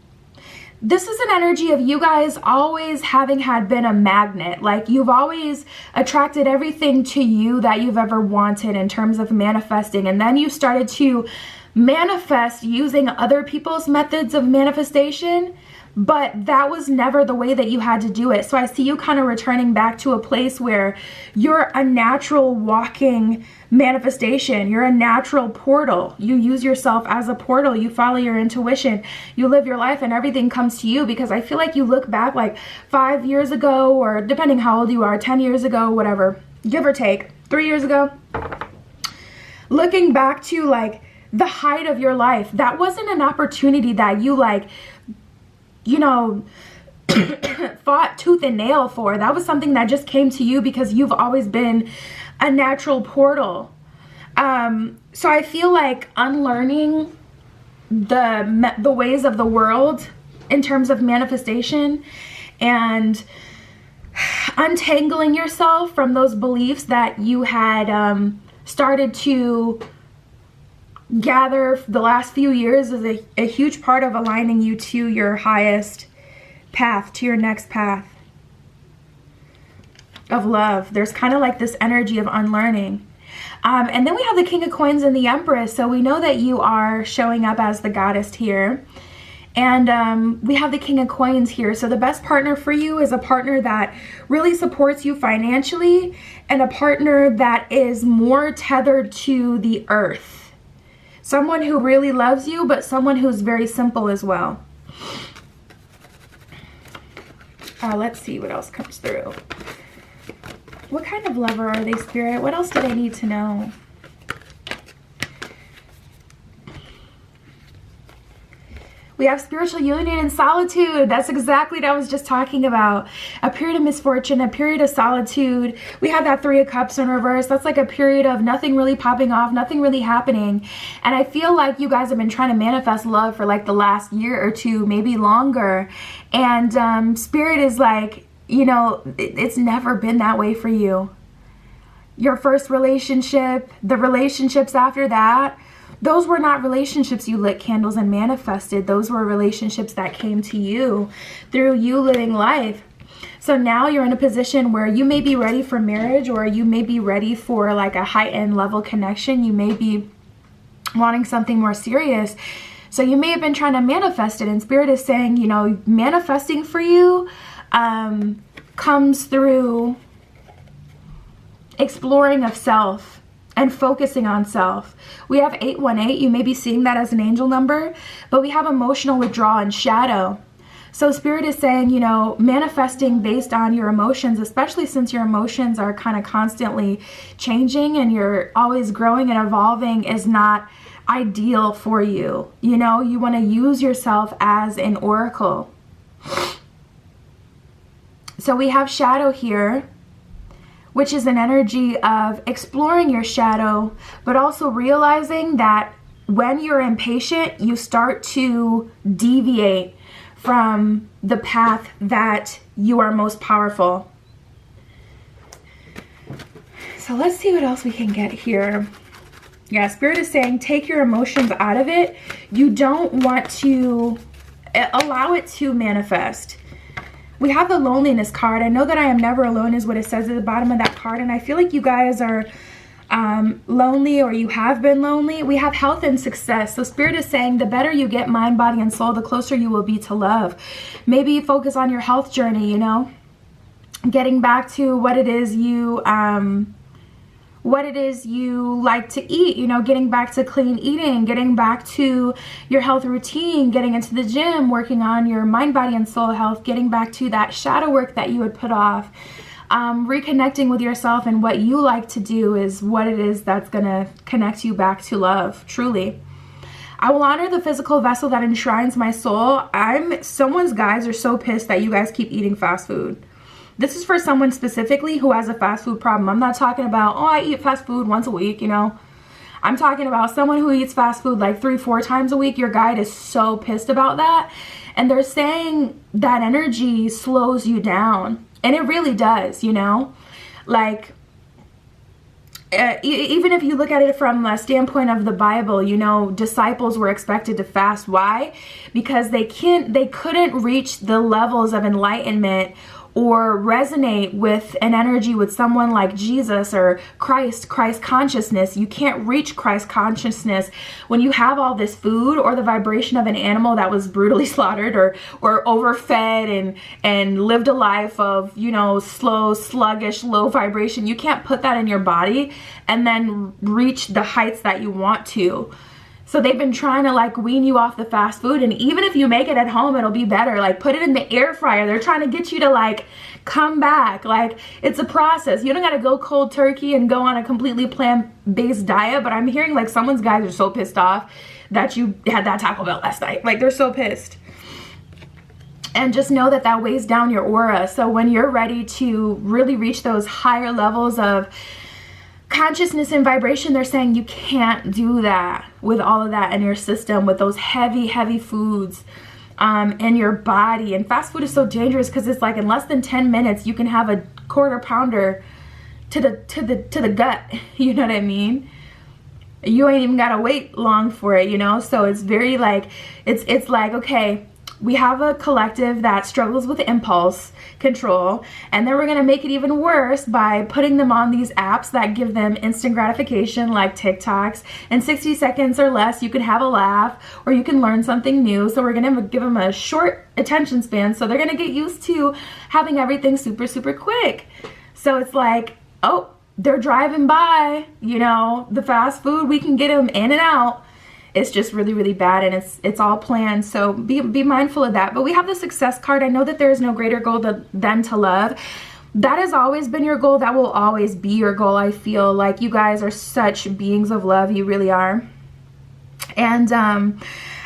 This is an energy of you guys always having had been a magnet. Like you've always attracted everything to you that you've ever wanted in terms of manifesting. And then you started to manifest using other people's methods of manifestation. But that was never the way that you had to do it. So I see you kind of returning back to a place where you're a natural walking manifestation. You're a natural portal. You use yourself as a portal. You follow your intuition. You live your life and everything comes to you, because I feel like you look back like 5 years ago, or depending how old you are, 10 years ago, whatever, give or take, 3 years ago, looking back to like the height of your life. That wasn't an opportunity that you like, you know, fought tooth and nail for. That was something that just came to you because you've always been a natural portal. So I feel like unlearning the ways of the world in terms of manifestation and untangling yourself from those beliefs that you had started to gather the last few years is a huge part of aligning you to your highest path, to your next path of love. There's kind of like this energy of unlearning. And then we have the King of Coins and the Empress. So we know that you are showing up as the goddess here. And we have the King of Coins here. So the best partner for you is a partner that really supports you financially, and a partner that is more tethered to the earth. Someone who really loves you, but someone who's very simple as well. Let's see what else comes through. What kind of lover are they, Spirit? What else do they need to know? We have spiritual union and solitude. That's exactly what I was just talking about. A period of misfortune, a period of solitude. We have that 3 of Cups in reverse. That's like a period of nothing really popping off, nothing really happening. And I feel like you guys have been trying to manifest love for like the last year or two, maybe longer. And Spirit is like, you know, it's never been that way for you. Your first relationship, the relationships after that, those were not relationships you lit candles and manifested. Those were relationships that came to you through you living life. So now you're in a position where you may be ready for marriage, or you may be ready for like a high-end level connection. You may be wanting something more serious. So you may have been trying to manifest it, and Spirit is saying, you know, manifesting for you comes through exploring of self and focusing on self. We have 818. You may be seeing that as an angel number, but we have emotional withdrawal and shadow. So Spirit is saying, you know, manifesting based on your emotions, especially since your emotions are kind of constantly changing and you're always growing and evolving, is not ideal for you. You know, you want to use yourself as an oracle. So we have shadow here, which is an energy of exploring your shadow, but also realizing that when you're impatient, you start to deviate from the path that you are most powerful. So let's see what else we can get here. Yeah, Spirit is saying take your emotions out of it. You don't want to allow it to manifest. We have the loneliness card. I know that I am never alone is what it says at the bottom of that card. And I feel like you guys are lonely, or you have been lonely. We have health and success. So Spirit is saying the better you get mind, body, and soul, the closer you will be to love. Maybe focus on your health journey, you know, getting back to what it is you like to eat, you know, getting back to clean eating, getting back to your health routine, getting into the gym, working on your mind, body, and soul health, getting back to that shadow work that you would put off. Reconnecting with yourself and what you like to do is what it is that's going to connect you back to love, truly. I will honor the physical vessel that enshrines my soul. Someone's guys are so pissed that you guys keep eating fast food. This is for someone specifically who has a fast food problem. I'm not talking about, oh, I eat fast food once a week, you know. I'm talking about someone who eats fast food like 3-4 times a week. Your guide is so pissed about that. And they're saying that energy slows you down. And it really does, you know. Like, even if you look at it from a standpoint of the Bible, you know, disciples were expected to fast. Why? Because they couldn't reach the levels of enlightenment or resonate with an energy with someone like Jesus or Christ consciousness. You can't reach Christ consciousness when you have all this food or the vibration of an animal that was brutally slaughtered or overfed and lived a life of, you know, slow, sluggish, low vibration. You can't put that in your body and then reach the heights that you want to. So they've been trying to like wean you off the fast food, and even if you make it at home, it'll be better. Like put it in the air fryer. They're trying to get you to like come back. Like it's a process. You don't got to go cold turkey and go on a completely plant-based diet, but I'm hearing like someone's guys are so pissed off that you had that Taco Bell last night. Like they're so pissed. And just know that that weighs down your aura. So when you're ready to really reach those higher levels of consciousness and vibration, they're saying you can't do that with all of that in your system, with those heavy foods in your body. And fast food is so dangerous because it's like in less than 10 minutes you can have a quarter pounder to the gut. You know what I mean? You ain't even gotta wait long for it, you know. So it's very like it's like, okay, we have a collective that struggles with impulse control, and then we're gonna make it even worse by putting them on these apps that give them instant gratification, like TikToks. In 60 seconds or less, you can have a laugh or you can learn something new. So we're gonna give them a short attention span, so they're gonna get used to having everything super quick. So it's like, oh, they're driving by, you know, the fast food, we can get them in and out. It's just really bad, and it's all planned. So be mindful of that. But we have the success card. I know that there is no greater goal than to love. That has always been your goal. That will always be your goal. I feel like you guys are such beings of love. You really are. And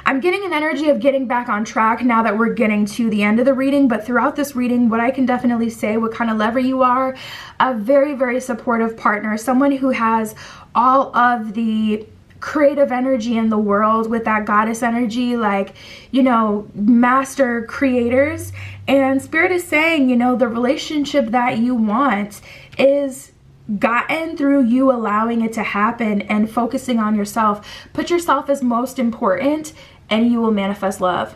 I'm getting an energy of getting back on track now that we're getting to the end of the reading. But throughout this reading, what I can definitely say, what kind of lover you are, a very, very supportive partner, someone who has all of the creative energy in the world with that goddess energy, like, you know, master creators. And Spirit is saying, you know, the relationship that you want is gotten through you allowing it to happen and focusing on yourself. Put yourself as most important and you will manifest love.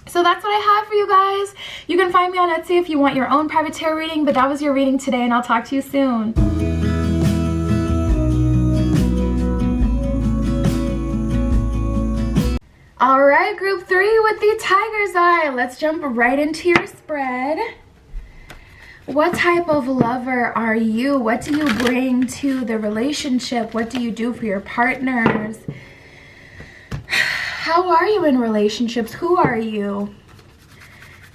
So that's what I have for you guys. You can find me on Etsy if you want your own private tarot reading, but that was your reading today, and I'll talk to you soon. All right, group 3 with the tiger's eye. Let's jump right into your spread. What type of lover are you? What do you bring to the relationship? What do you do for your partners? How are you in relationships? Who are you?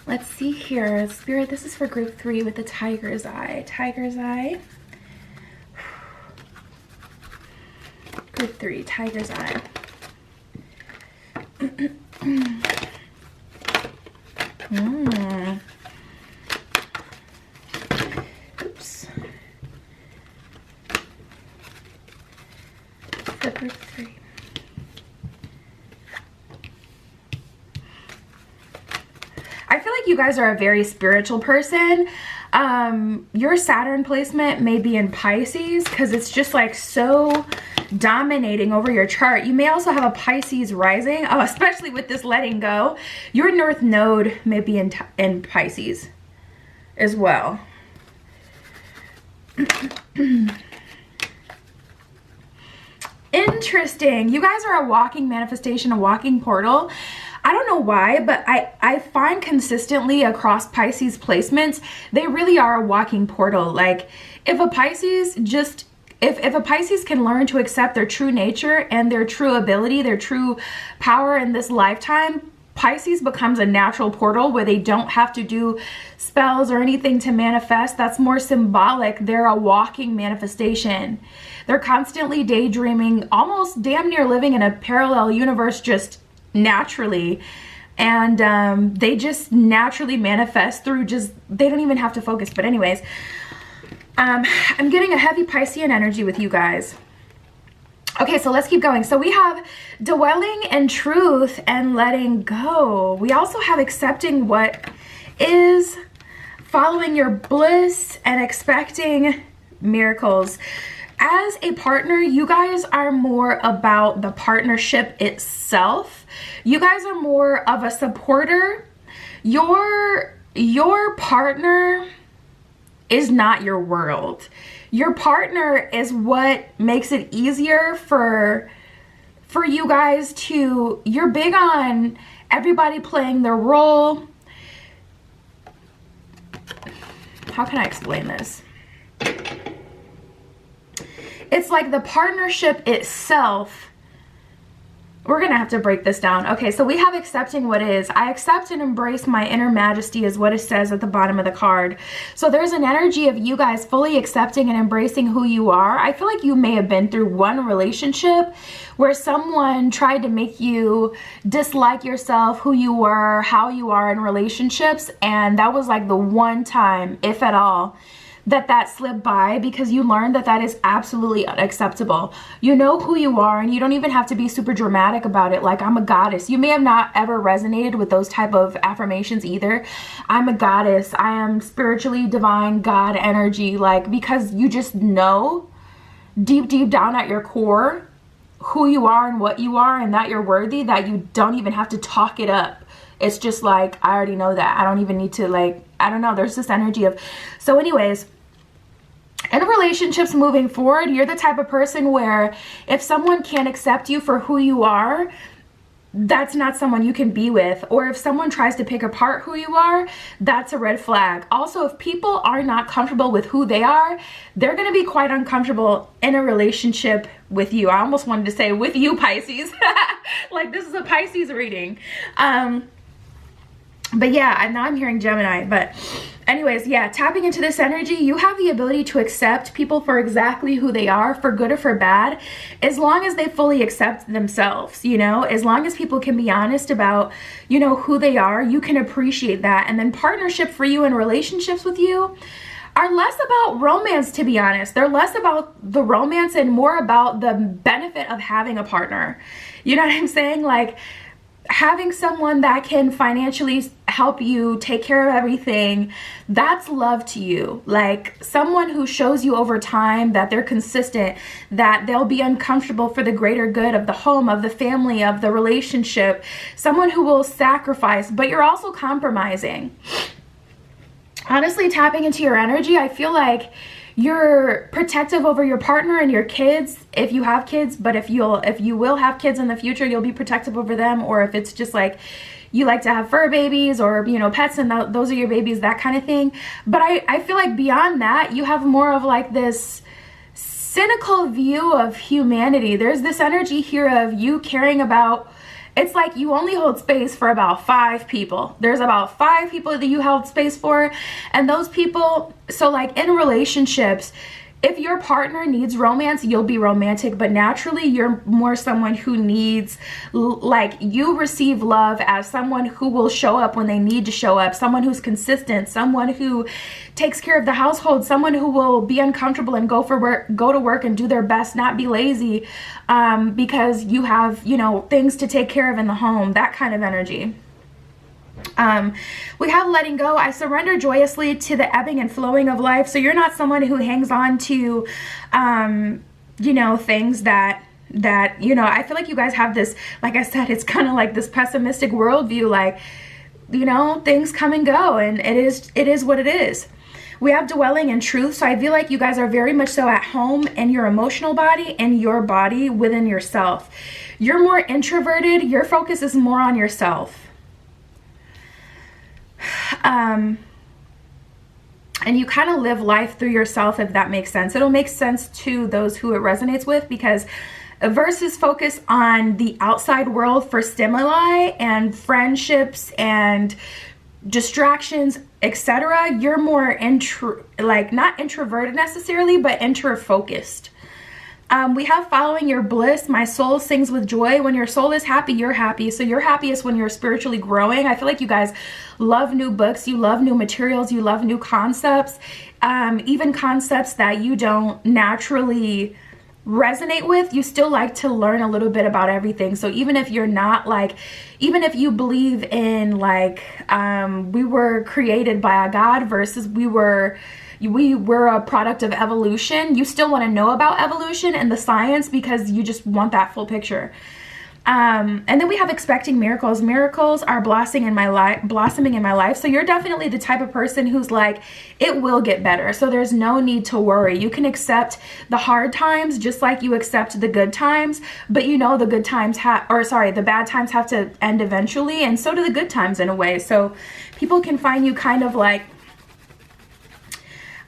Let's see here. Spirit, this is for group 3 with the tiger's eye. Tiger's eye. Group 3, tiger's eye. Oops. For group 3. I feel like you guys are a very spiritual person. Your Saturn placement may be in Pisces because it's just like so dominating over your chart. You may also have a Pisces rising, especially with this letting go. Your North Node may be in Pisces as well. Interesting. You guys are a walking manifestation, a walking portal. I don't know why, but I find consistently across Pisces placements, they really are a walking portal. Like if a Pisces just, if a Pisces can learn to accept their true nature and their true ability, their true power in this lifetime, Pisces becomes a natural portal where they don't have to do spells or anything to manifest. That's more symbolic. They're a walking manifestation. They're constantly daydreaming, almost damn near living in a parallel universe just naturally. And they just naturally manifest through just, they don't even have to focus. But anyways, I'm getting a heavy Piscean energy with you guys. Okay, so let's keep going. So we have dwelling in truth and letting go. We also have accepting what is, following your bliss, and expecting miracles. As a partner, you guys are more about the partnership itself. You guys are more of a supporter. Your partner is not your world. Your partner is what makes it easier for you guys to, you're big on everybody playing their role. How can I explain this? It's like the partnership itself. We're gonna have to break this down. Okay, so we have accepting what is. I accept and embrace my inner majesty is what it says at the bottom of the card. So there's an energy of you guys fully accepting and embracing who you are. I feel like you may have been through one relationship where someone tried to make you dislike yourself, who you were, how you are in relationships, and that was like the one time, if at all, that slipped by, because you learned that is absolutely unacceptable. You know who you are, and you don't even have to be super dramatic about it. Like, I'm a goddess. You may have not ever resonated with those type of affirmations either. I'm a goddess. I am spiritually divine God energy. Like, because you just know deep down at your core who you are and what you are, and that you're worthy, that you don't even have to talk it up. It's just like, I already know that. I don't even need to, like, I don't know. There's this energy of, so anyways, in relationships moving forward, you're the type of person where if someone can't accept you for who you are, that's not someone you can be with. Or if someone tries to pick apart who you are, that's a red flag. Also, if people are not comfortable with who they are, they're going to be quite uncomfortable in a relationship with you. I almost wanted to say with you, Pisces. Like, this is a Pisces reading. But yeah, now I'm hearing Gemini. But anyways, yeah, tapping into this energy, you have the ability to accept people for exactly who they are, for good or for bad, as long as they fully accept themselves, you know, as long as people can be honest about, you know, who they are, you can appreciate that. And then partnership for you and relationships with you are less about romance, to be honest. They're less about the romance and more about the benefit of having a partner. You know what I'm saying? Like, having someone that can financially help you take care of everything, that's love to you. Like, someone who shows you over time that they're consistent, that they'll be uncomfortable for the greater good of the home, of the family, of the relationship. Someone who will sacrifice, but you're also compromising. Honestly, tapping into your energy, I feel like you're protective over your partner and your kids, if you have kids, but if you will have kids in the future, you'll be protective over them. Or if it's just like you like to have fur babies or, you know, pets and those are your babies, that kind of thing. But I feel like beyond that, you have more of like this cynical view of humanity. There's this energy here of you caring about, it's like you only hold space for about 5 people. There's about 5 people that you held space for. And those people, so like in relationships, if your partner needs romance, you'll be romantic, but naturally you're more someone who needs, like, you receive love as someone who will show up when they need to show up, someone who's consistent, someone who takes care of the household, someone who will be uncomfortable and go to work and do their best, not be lazy, because you have, you know, things to take care of in the home, that kind of energy. We have letting go. I surrender joyously to the ebbing and flowing of life. So you're not someone who hangs on to, you know, things that, you know, I feel like you guys have this, like I said, it's kind of like this pessimistic worldview, like, you know, things come and go, and it is what it is. We have dwelling in truth. So I feel like you guys are very much so at home in your emotional body and your body within yourself. You're more introverted. Your focus is more on yourself. And you kind of live life through yourself, if that makes sense. It'll make sense to those who it resonates with, because versus focus on the outside world for stimuli and friendships and distractions, etc., you're more not introverted necessarily, but intro-focused. We have following your bliss. My soul sings with joy. When your soul is happy, you're happy. So you're happiest when you're spiritually growing. I feel like you guys love new books. You love new materials. You love new concepts. Even concepts that you don't naturally resonate with, you still like to learn a little bit about everything. So even if you're not like, even if you believe in like, we were created by a God versus we were a product of evolution, you still want to know about evolution and the science because you just want that full picture. And then we have expecting miracles. Miracles are blossoming in my life. So you're definitely the type of person who's like, it will get better. So there's no need to worry. You can accept the hard times just like you accept the good times, but you know the good times the bad times have to end eventually, and so do the good times in a way. So people can find you kind of like,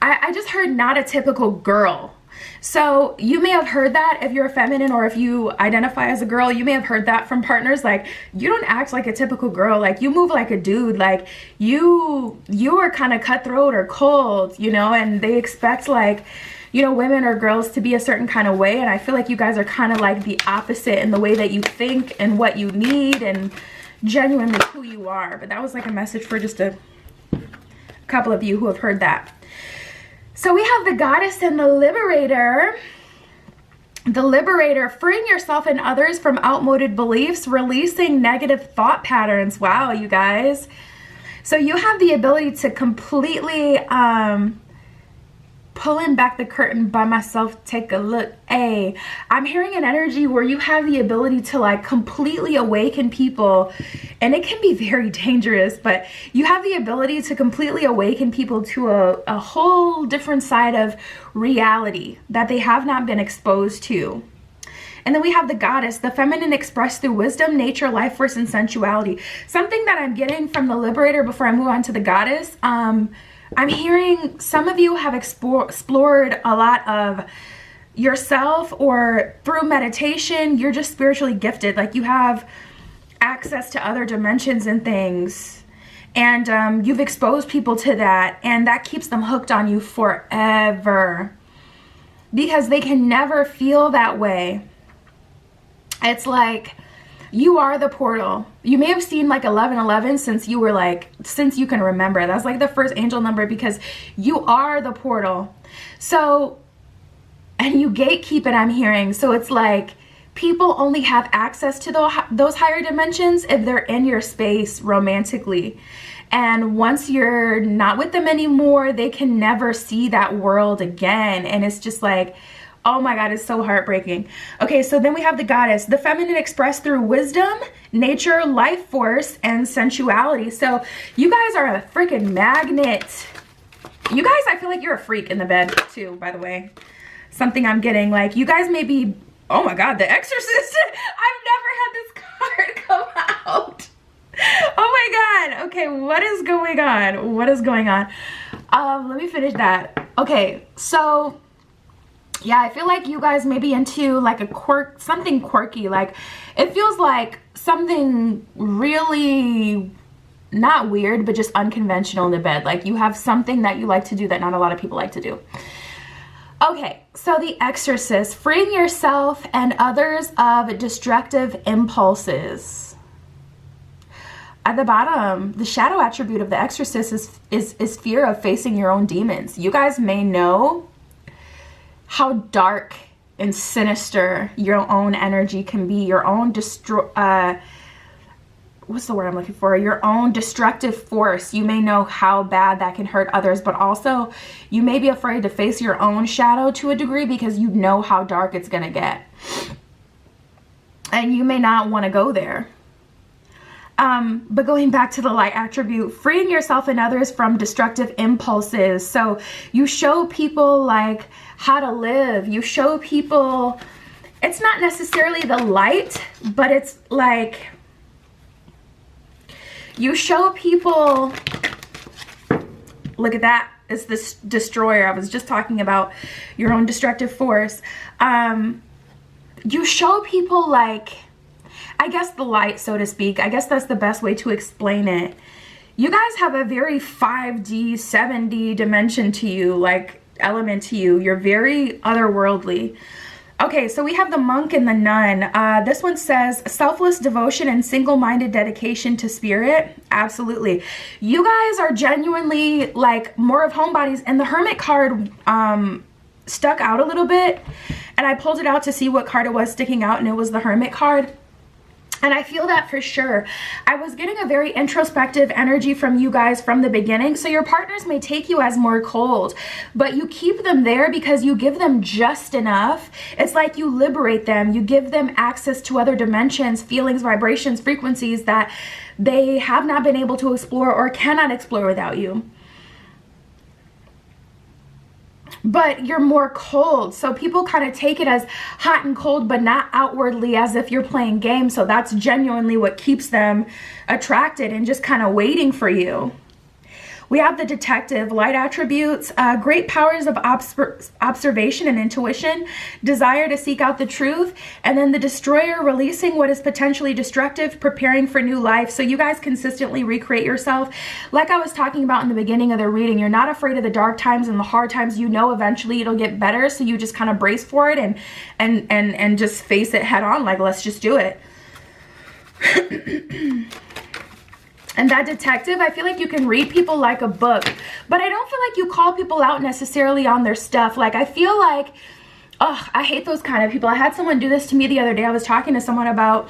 I just heard not a typical girl. So you may have heard that if you're feminine, or if you identify as a girl, you may have heard that from partners. Like, you don't act like a typical girl. Like, you move like a dude. Like, you are kind of cutthroat or cold, you know, and they expect like, you know, women or girls to be a certain kind of way. And I feel like you guys are kind of like the opposite in the way that you think and what you need and genuinely who you are. But that was like a message for just a couple of you who have heard that. So we have the Goddess and the Liberator. The Liberator, freeing yourself and others from outmoded beliefs, releasing negative thought patterns. Wow, you guys. So you have the ability to completely, pulling back the curtain by myself, take a look. I'm hearing an energy where you have the ability to like completely awaken people, and it can be very dangerous, but you have the ability to completely awaken people to a whole different side of reality that they have not been exposed to. And then we have the Goddess, the feminine expressed through wisdom, nature, life force, and sensuality. Something that I'm getting from the Liberator before I move on to the Goddess, I'm hearing some of you have explored a lot of yourself, or through meditation, you're just spiritually gifted. Like, you have access to other dimensions and things. And you've exposed people to that, and that keeps them hooked on you forever, because they can never feel that way. It's like you are the portal. You may have seen like 1111 since you can remember. That's like the first angel number, because you are the portal. So, and you gatekeep it, I'm hearing. So it's like people only have access to those higher dimensions if they're in your space romantically. And once you're not with them anymore, they can never see that world again. And it's just like, oh my God, it's so heartbreaking. Okay, so then we have the goddess, the feminine expressed through wisdom, nature, life force, and sensuality. So you guys are a freaking magnet. You guys, I feel like you're a freak in the bed too, by the way. Something I'm getting, like you guys may be, oh my God, the exorcist. I've never had this card come out. Oh my God. Okay, what is going on? What is going on? Let me finish that. Okay, so yeah, I feel like you guys may be into like something quirky. Like it feels like something really not weird, but just unconventional in the bed. Like you have something that you like to do that not a lot of people like to do. Okay, so the exorcist, freeing yourself and others of destructive impulses. At the bottom, the shadow attribute of the exorcist is fear of facing your own demons. You guys may know how dark and sinister your own energy can be, your own what's the word I'm looking for? Your own destructive force. You may know how bad that can hurt others, but also you may be afraid to face your own shadow to a degree because you know how dark it's gonna get. And you may not want to go there. But going back to the light attribute, freeing yourself and others from destructive impulses. So you show people like how to live. You show people, it's not necessarily the light, but it's like you show people, look at that. It's this destroyer. I was just talking about your own destructive force. You show people like, I guess the light, so to speak. I guess that's the best way to explain it. You guys have a very 5D, 7D dimension to you, like element to you. You're very otherworldly. Okay, so we have the monk and the nun. This one says selfless devotion and single-minded dedication to spirit. Absolutely. You guys are genuinely like more of homebodies, and the hermit card stuck out a little bit, and I pulled it out to see what card it was sticking out, and it was the hermit card. And I feel that for sure. I was getting a very introspective energy from you guys from the beginning. So your partners may take you as more cold, but you keep them there because you give them just enough. It's like you liberate them. You give them access to other dimensions, feelings, vibrations, frequencies that they have not been able to explore or cannot explore without you. But you're more cold, so people kind of take it as hot and cold, but not outwardly as if you're playing games. So that's genuinely what keeps them attracted and just kind of waiting for you. We have the detective, light attributes, great powers of observation and intuition, desire to seek out the truth, and then the destroyer, releasing what is potentially destructive, preparing for new life. So you guys consistently recreate yourself. Like I was talking about in the beginning of the reading, you're not afraid of the dark times and the hard times. You know eventually it'll get better, so you just kind of brace for it and just face it head on, like let's just do it. And that detective, I feel like you can read people like a book, but I don't feel like you call people out necessarily on their stuff. Like I feel like, oh, I hate those kind of people. I had someone do this to me the other day. I was talking to someone about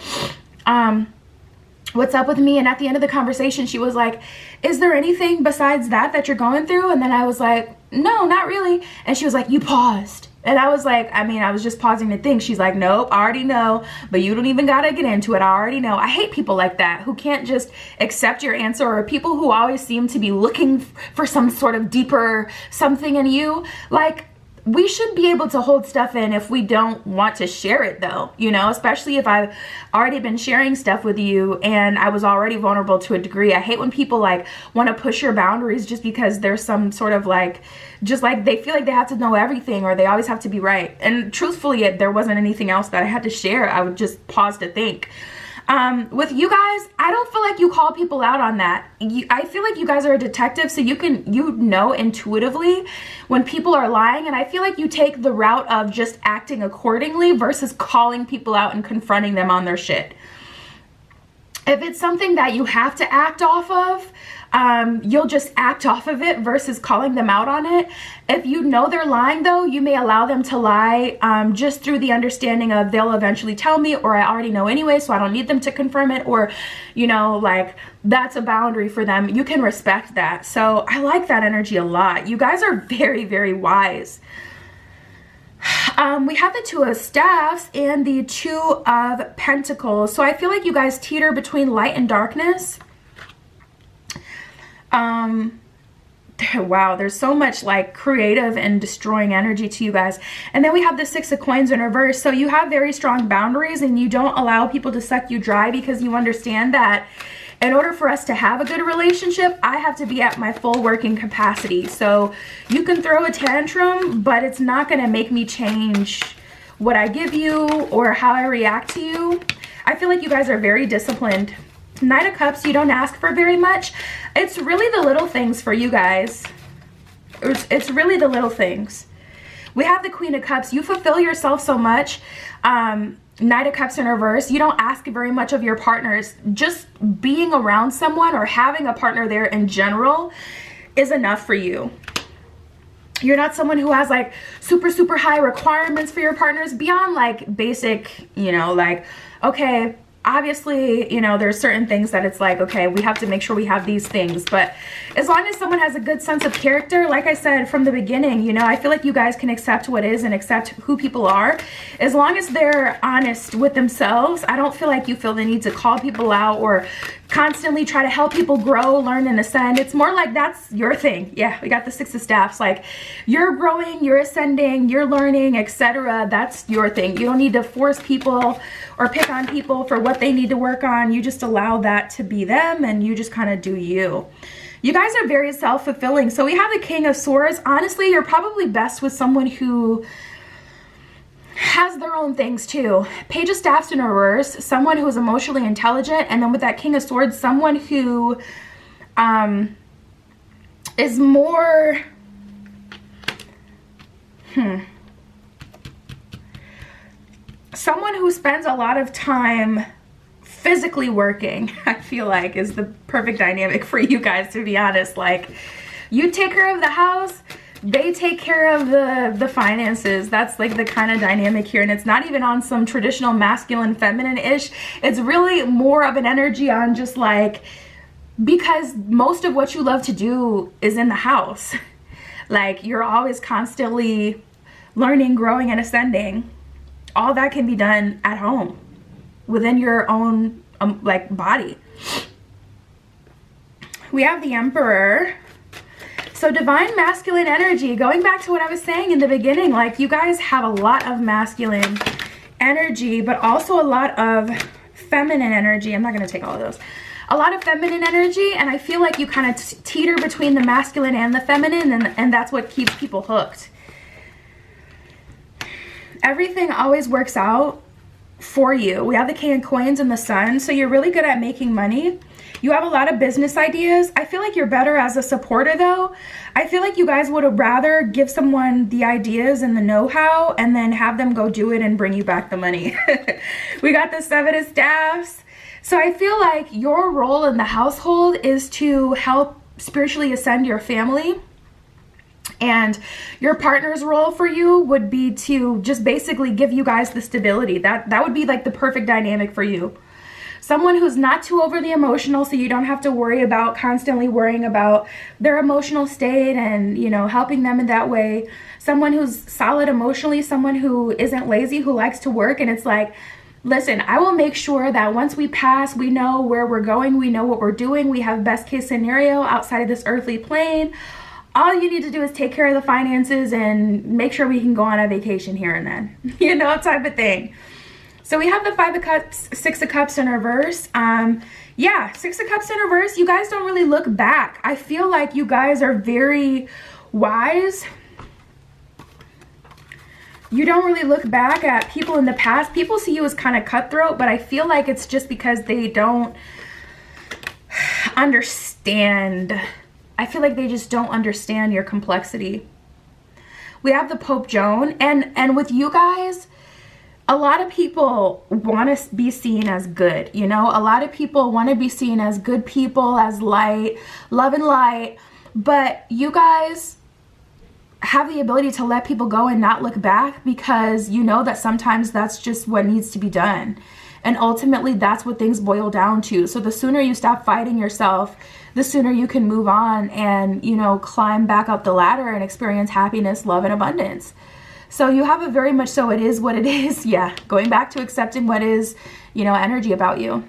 what's up with me, and at the end of the conversation, she was like, is there anything besides that you're going through? And then I was like, no, not really. And she was like, you paused. And I was like, I mean, I was just pausing to think. She's like, nope, I already know, but you don't even gotta get into it. I already know. I hate people like that who can't just accept your answer, or people who always seem to be looking for some sort of deeper something in you. Like, we should be able to hold stuff in if we don't want to share it though, you know, especially if I've already been sharing stuff with you and I was already vulnerable to a degree. I hate when people like want to push your boundaries just because there's some sort of like, just like they feel like they have to know everything or they always have to be right. And truthfully, there wasn't anything else that I had to share. I would just pause to think. With you guys, I don't feel like you call people out on that. I feel like you guys are a detective, so you know intuitively when people are lying, and I feel like you take the route of just acting accordingly versus calling people out and confronting them on their shit. If it's something that you have to act off of, you'll just act off of it versus calling them out on it. If you know they're lying though, you may allow them to lie just through the understanding of they'll eventually tell me, or I already know anyway, so I don't need them to confirm it, or, you know, like that's a boundary for them. You can respect that. So I like that energy a lot. You guys are very, very wise. We have the Two of Staffs and the Two of Pentacles. So I feel like you guys teeter between light and darkness. Wow, there's so much like creative and destroying energy to you guys. And then we have the Six of Coins in reverse. So you have very strong boundaries and you don't allow people to suck you dry because you understand that in order for us to have a good relationship, I have to be at my full working capacity. So you can throw a tantrum, but it's not going to make me change what I give you or how I react to you. I feel like you guys are very disciplined. Knight of Cups, you don't ask for very much. It's really the little things for you guys. It's really the little things. We have the Queen of Cups. You fulfill yourself so much. Knight of Cups in reverse, you don't ask very much of your partners. Just being around someone or having a partner there in general is enough for you. You're not someone who has like super, super high requirements for your partners beyond like basic, you know, like, okay, obviously, you know, there's certain things that it's like, okay, we have to make sure we have these things. But as long as someone has a good sense of character, like I said from the beginning, you know, I feel like you guys can accept what is and accept who people are. As long as they're honest with themselves, I don't feel like you feel the need to call people out or constantly try to help people grow, learn, and ascend. It's more like that's your thing. Yeah, we got the Six of Staffs. Like you're growing, you're ascending, you're learning, etc. That's your thing. You don't need to force people or pick on people for what they need to work on. You just allow that to be them and you just kind of do you. You guys are very self-fulfilling. So we have the King of Swords. Honestly, you're probably best with someone who has their own things too. Page of Staffs in reverse, someone who is emotionally intelligent, and then with that King of Swords, someone who is more someone who spends a lot of time physically working, I feel like is the perfect dynamic for you guys, to be honest. Like you take care of the house, they take care of the finances. That's like the kind of dynamic here. And it's not even on some traditional masculine feminine-ish. It's really more of an energy on just like, because most of what you love to do is in the house. Like you're always constantly learning, growing, and ascending. All that can be done at home within your own like body. We have the Emperor. So divine masculine energy, going back to what I was saying in the beginning, like you guys have a lot of masculine energy, but also a lot of feminine energy. I'm not going to take all of those. A lot of feminine energy, and I feel like you kind of teeter between the masculine and the feminine, and that's what keeps people hooked. Everything always works out for you. We have the King of Coins and the Sun, so you're really good at making money. You have a lot of business ideas. I feel like you're better as a supporter though. I feel like you guys would rather give someone the ideas and the know-how and then have them go do it and bring you back the money. We got the Seven of Staffs. So I feel like your role in the household is to help spiritually ascend your family. And your partner's role for you would be to just basically give you guys the stability. That would be like the perfect dynamic for you. Someone who's not too overly emotional, so you don't have to worry about constantly worrying about their emotional state and, you know, helping them in that way. Someone who's solid emotionally, someone who isn't lazy, who likes to work. And it's like, listen, I will make sure that once we pass, we know where we're going, we know what we're doing, we have best case scenario outside of this earthly plane. All you need to do is take care of the finances and make sure we can go on a vacation here and then, you know, type of thing. So we have the Five of Cups, Six of Cups in reverse. Yeah, Six of Cups in reverse. You guys don't really look back. I feel like you guys are very wise. You don't really look back at people in the past. People see you as kind of cutthroat, but I feel like it's just because they don't understand. I feel like they just don't understand your complexity. We have the Pope Joan, and with you guys, a lot of people want to be seen as good, you know? A lot of people want to be seen as good people, as light, love and light, but you guys have the ability to let people go and not look back, because you know that sometimes that's just what needs to be done. And ultimately, that's what things boil down to. So the sooner you stop fighting yourself, the sooner you can move on and, you know, climb back up the ladder and experience happiness, love, and abundance. So you have a very much so it is what it is. Yeah, going back to accepting what is, you know, energy about you.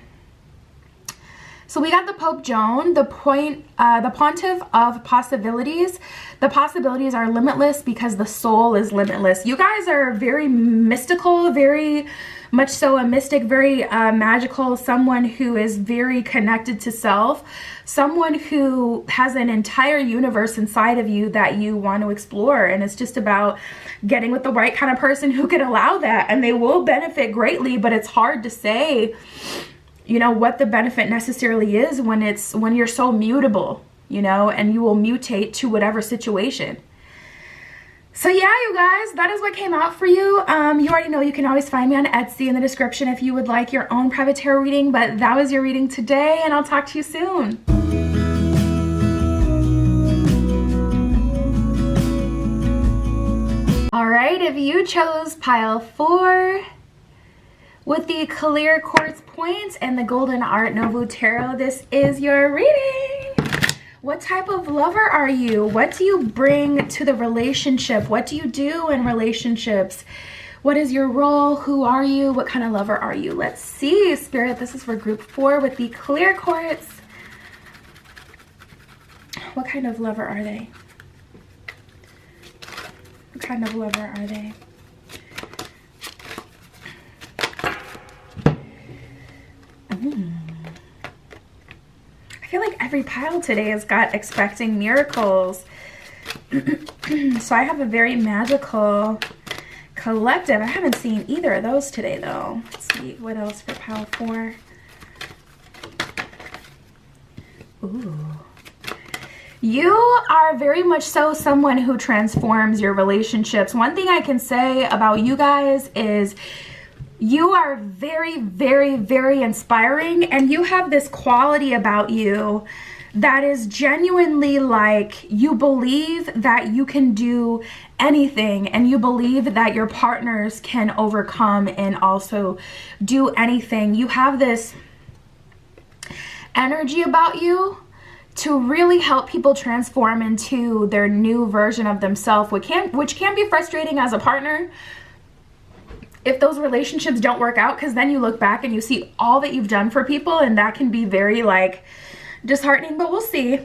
So we got the Pope Joan, the pontiff of possibilities. The possibilities are limitless because the soul is limitless. You guys are very mystical, very much so a mystic, very magical, someone who is very connected to self, someone who has an entire universe inside of you that you want to explore. And it's just about getting with the right kind of person who can allow that, and they will benefit greatly, but it's hard to say, you know, what the benefit necessarily is when you're so mutable, you know, and you will mutate to whatever situation. So yeah, you guys, that is what came out for you. You already know you can always find me on Etsy in the description if you would like your own private tarot reading, but that was your reading today, and I'll talk to you soon. All right, if you chose pile 4, with the clear quartz points and the golden Art Nouveau tarot, this is your reading. What type of lover are you? What do you bring to the relationship? What do you do in relationships? What is your role? Who are you? What kind of lover are you? Let's see, Spirit. This is for group 4 with the clear quartz. What kind of lover are they? What kind of lover are they? I feel like every pile today has got expecting miracles. So I have a very magical collective. I haven't seen either of those today though. Let's see what else for pile 4. Ooh. You are very much so someone who transforms your relationships. One thing I can say about you guys is you are very, very, very inspiring, and you have this quality about you that is genuinely like you believe that you can do anything, and you believe that your partners can overcome and also do anything. You have this energy about you to really help people transform into their new version of themselves, which can be frustrating as a partner if those relationships don't work out, because then you look back and you see all that you've done for people, and that can be very like disheartening, but we'll see.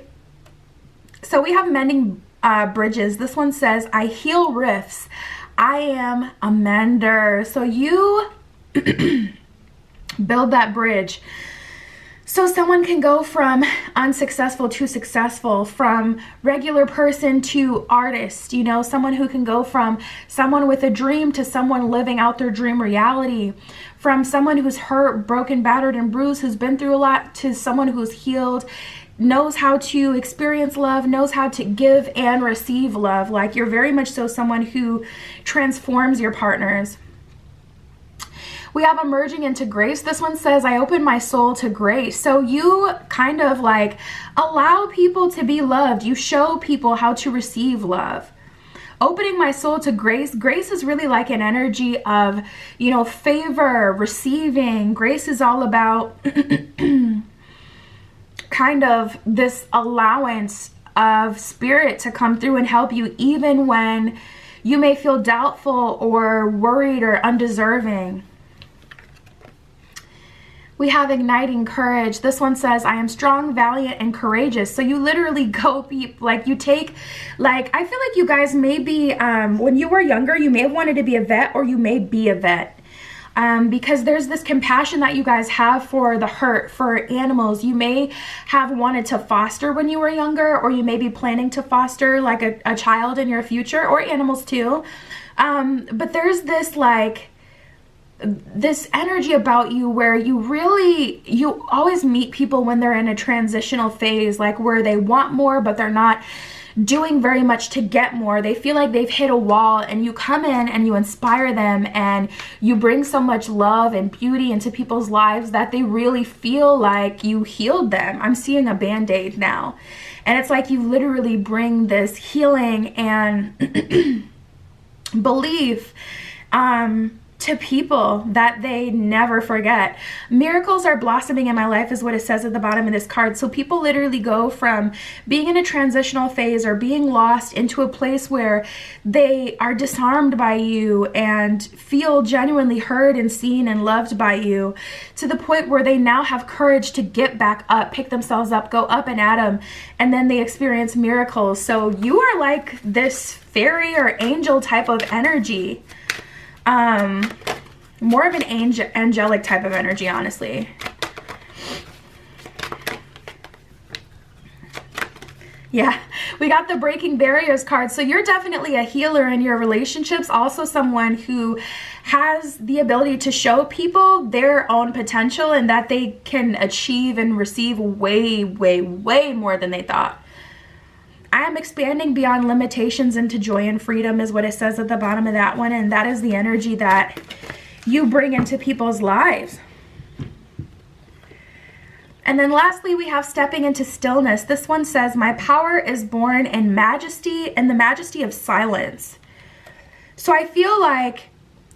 So we have mending bridges. This one says, I heal rifts. I am a mender. So you build that bridge. So someone can go from unsuccessful to successful, from regular person to artist, you know, someone who can go from someone with a dream to someone living out their dream reality, from someone who's hurt, broken, battered, and bruised, who's been through a lot, to someone who's healed, knows how to experience love, knows how to give and receive love. Like, you're very much so someone who transforms your partners. We have emerging into grace. This one says, I open my soul to grace. So you kind of like allow people to be loved. You show people how to receive love. Opening my soul to grace. Grace is really like an energy of, you know, favor, receiving. Grace is all about kind of this allowance of spirit to come through and help you, even when you may feel doubtful or worried or undeserving. We have igniting courage. This one says, I am strong, valiant, and courageous. So you literally go, like you take, like, I feel like you guys may be, when you were younger, you may have wanted to be a vet, or you may be a vet. Because there's this compassion that you guys have for the hurt, for animals. You may have wanted to foster when you were younger, or you may be planning to foster like a child in your future, or animals too. But there's this like, this energy about you where you always meet people when they're in a transitional phase, like where they want more, but they're not doing very much to get more. They feel like they've hit a wall, and you come in and you inspire them, and you bring so much love and beauty into people's lives that they really feel like you healed them. I'm seeing a band-aid now, and it's like you literally bring this healing and belief to people that they never forget. Miracles are blossoming in my life is what it says at the bottom of this card. So people literally go from being in a transitional phase or being lost into a place where they are disarmed by you and feel genuinely heard and seen and loved by you, to the point where they now have courage to get back up, pick themselves up, go up and at them, and then they experience miracles. So you are like this fairy or angel type of energy. More of an angelic type of energy, honestly. Yeah, we got the breaking barriers card. So you're definitely a healer in your relationships. Also someone who has the ability to show people their own potential and that they can achieve and receive way, way, way more than they thought. I am expanding beyond limitations into joy and freedom is what it says at the bottom of that one. And that is the energy that you bring into people's lives. And then lastly, we have stepping into stillness. This one says, my power is born in majesty and the majesty of silence. So I feel like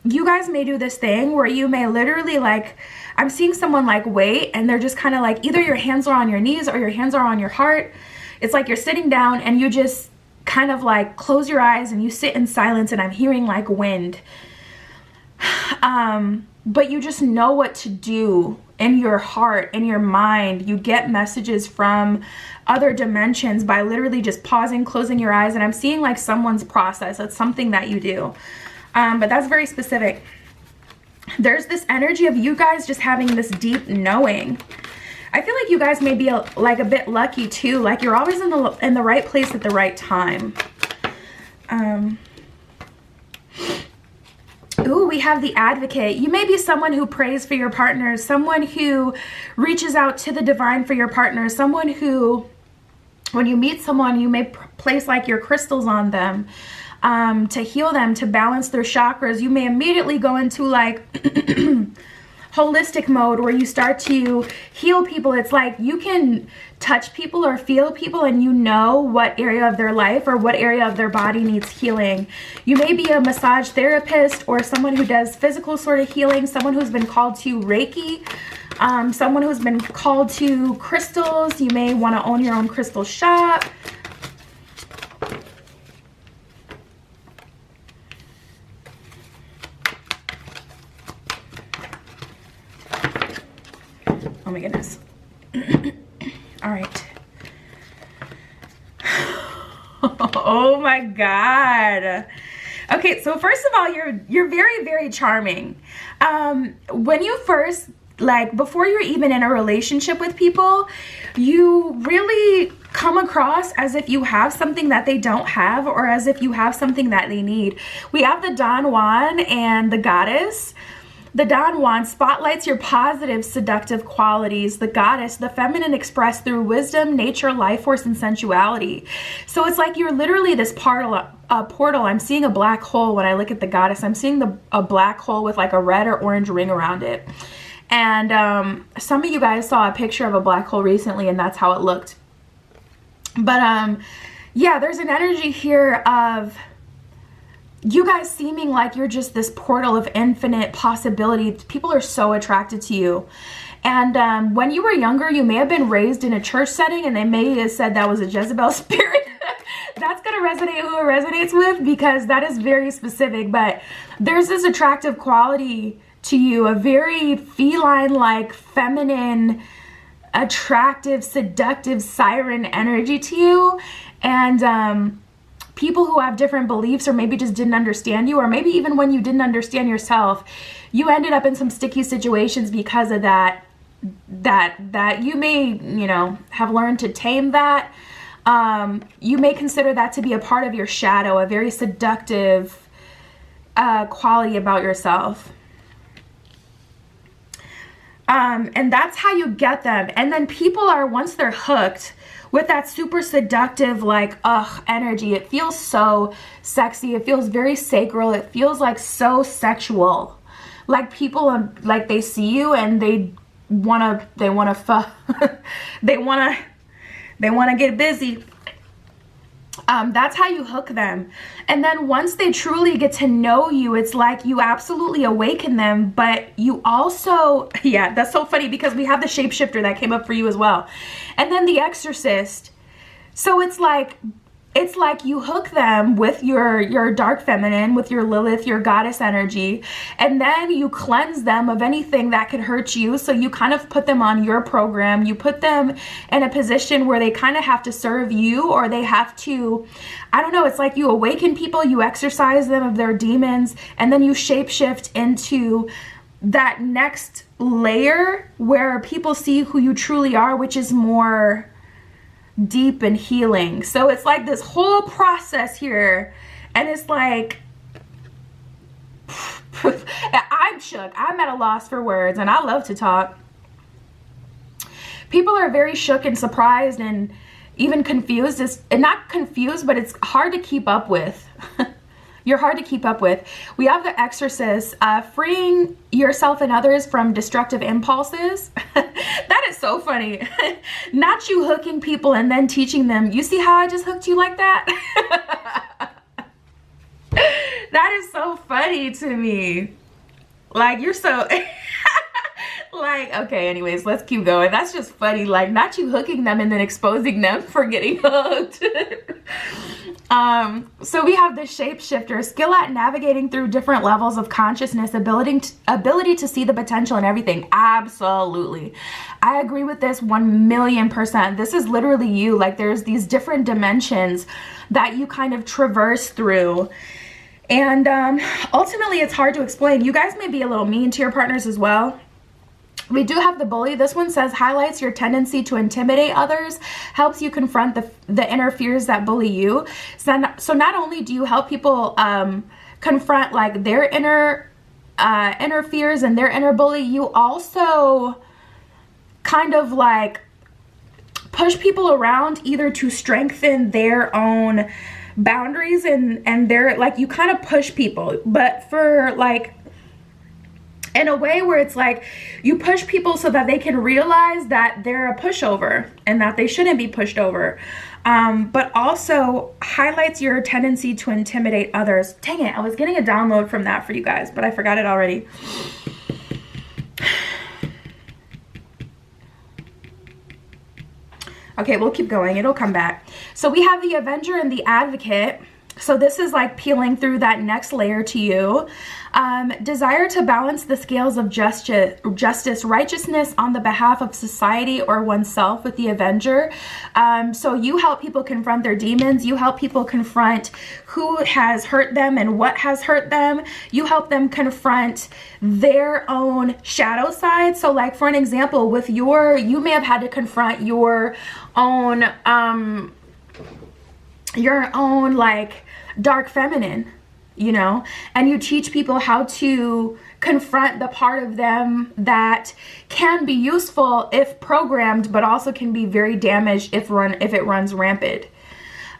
you guys may do this thing where you may literally like, I'm seeing someone like wait, and they're just kind of like, either your hands are on your knees or your hands are on your heart. It's like you're sitting down and you just kind of like close your eyes and you sit in silence, and I'm hearing like wind. But you just know what to do in your heart, in your mind. You get messages from other dimensions by literally just pausing, closing your eyes. And I'm seeing like someone's process. It's something that you do. But that's very specific. There's this energy of you guys just having this deep knowing. I feel like you guys may be like a bit lucky too. Like you're always in the right place at the right time. Ooh, we have the Advocate. You may be someone who prays for your partners, someone who reaches out to the divine for your partner, someone who, when you meet someone, you may place like your crystals on them to heal them, to balance their chakras. You may immediately go into like holistic mode where you start to heal people. It's like you can touch people or feel people and you know what area of their life or what area of their body needs healing. You may be a massage therapist or someone who does physical sort of healing, someone who's been called to Reiki, someone who's been called to crystals. You may want to own your own crystal shop. Oh my goodness. All right. Oh my God. Okay, so first of all, you're very, very charming. When you first, like before you're even in a relationship with people, you really come across as if you have something that they don't have, or as if you have something that they need. We have the Don Juan and the Goddess. The Don Juan spotlights your positive, seductive qualities. The Goddess, the feminine expressed through wisdom, nature, life force, and sensuality. So it's like you're literally this portal. I'm seeing a black hole when I look at the Goddess. I'm seeing a black hole with like a red or orange ring around it. And some of you guys saw a picture of a black hole recently, and that's how it looked. But yeah, there's an energy here of you guys seeming like you're just this portal of infinite possibility. People are so attracted to you. And when you were younger, you may have been raised in a church setting, and they may have said that was a Jezebel spirit. That's going to resonate who it resonates with, because that is very specific. But there's this attractive quality to you, a very feline-like, feminine, attractive, seductive siren energy to you. And people who have different beliefs, or maybe just didn't understand you, or maybe even when you didn't understand yourself, you ended up in some sticky situations because of that you may, you know, have learned to tame that. You may consider that to be a part of your shadow, a very seductive quality about yourself. And that's how you get them. And then people are, once they're hooked with that super seductive, like, energy, it feels so sexy. It feels very sacral. It feels like so sexual. Like people, like they see you and they wanna they wanna get busy. That's how you hook them. And then once they truly get to know you, it's like you absolutely awaken them, but you also, yeah, that's so funny because we have the shapeshifter that came up for you as well. And then the exorcist. So it's like you hook them with your dark feminine, with your Lilith, your goddess energy, and then you cleanse them of anything that could hurt you. So you kind of put them on your program. You put them in a position where they kind of have to serve you, or they have to, I don't know, it's like you awaken people, you exorcise them of their demons, and then you shapeshift into that next layer where people see who you truly are, which is more deep and healing. So it's like this whole process here, and it's like I'm shook. I'm at a loss for words, and I love to talk. People are very shook and surprised and even confused. It's not confused, but it's hard to keep up with. You're hard to keep up with. We have the exorcist, freeing yourself and others from destructive impulses. That is so funny. Not you hooking people and then teaching them. You see how I just hooked you like that? That is so funny to me. Like, you're so like, okay, anyways, let's keep going. That's just funny. Like, not you hooking them and then exposing them for getting hooked. So we have the shapeshifter, skill at navigating through different levels of consciousness, ability to see the potential in everything. Absolutely. I agree with this 1,000,000%. This is literally you. Like, there's these different dimensions that you kind of traverse through. And ultimately, it's hard to explain. You guys may be a little mean to your partners as well. We do have the bully. This one says highlights your tendency to intimidate others, helps you confront the inner fears that bully you. So not only do you help people confront like their inner fears and their inner bully, you also kind of like push people around either to strengthen their own boundaries and their, like, you kind of push people, but for like in a way where it's like you push people so that they can realize that they're a pushover and that they shouldn't be pushed over, but also highlights your tendency to intimidate others. Dang it, I was getting a download from that for you guys, but I forgot it already. Okay, we'll keep going. It'll come back. So we have the Avenger and the Advocate. So this is like peeling through that next layer to you. Desire to balance the scales of justice, righteousness on the behalf of society or oneself with the Avenger. So you help people confront their demons. You help people confront who has hurt them and what has hurt them. You help them confront their own shadow side. So like, for an example, with you may have had to confront your own like dark feminine, you know, and you teach people how to confront the part of them that can be useful if programmed, but also can be very damaged if it runs rampant.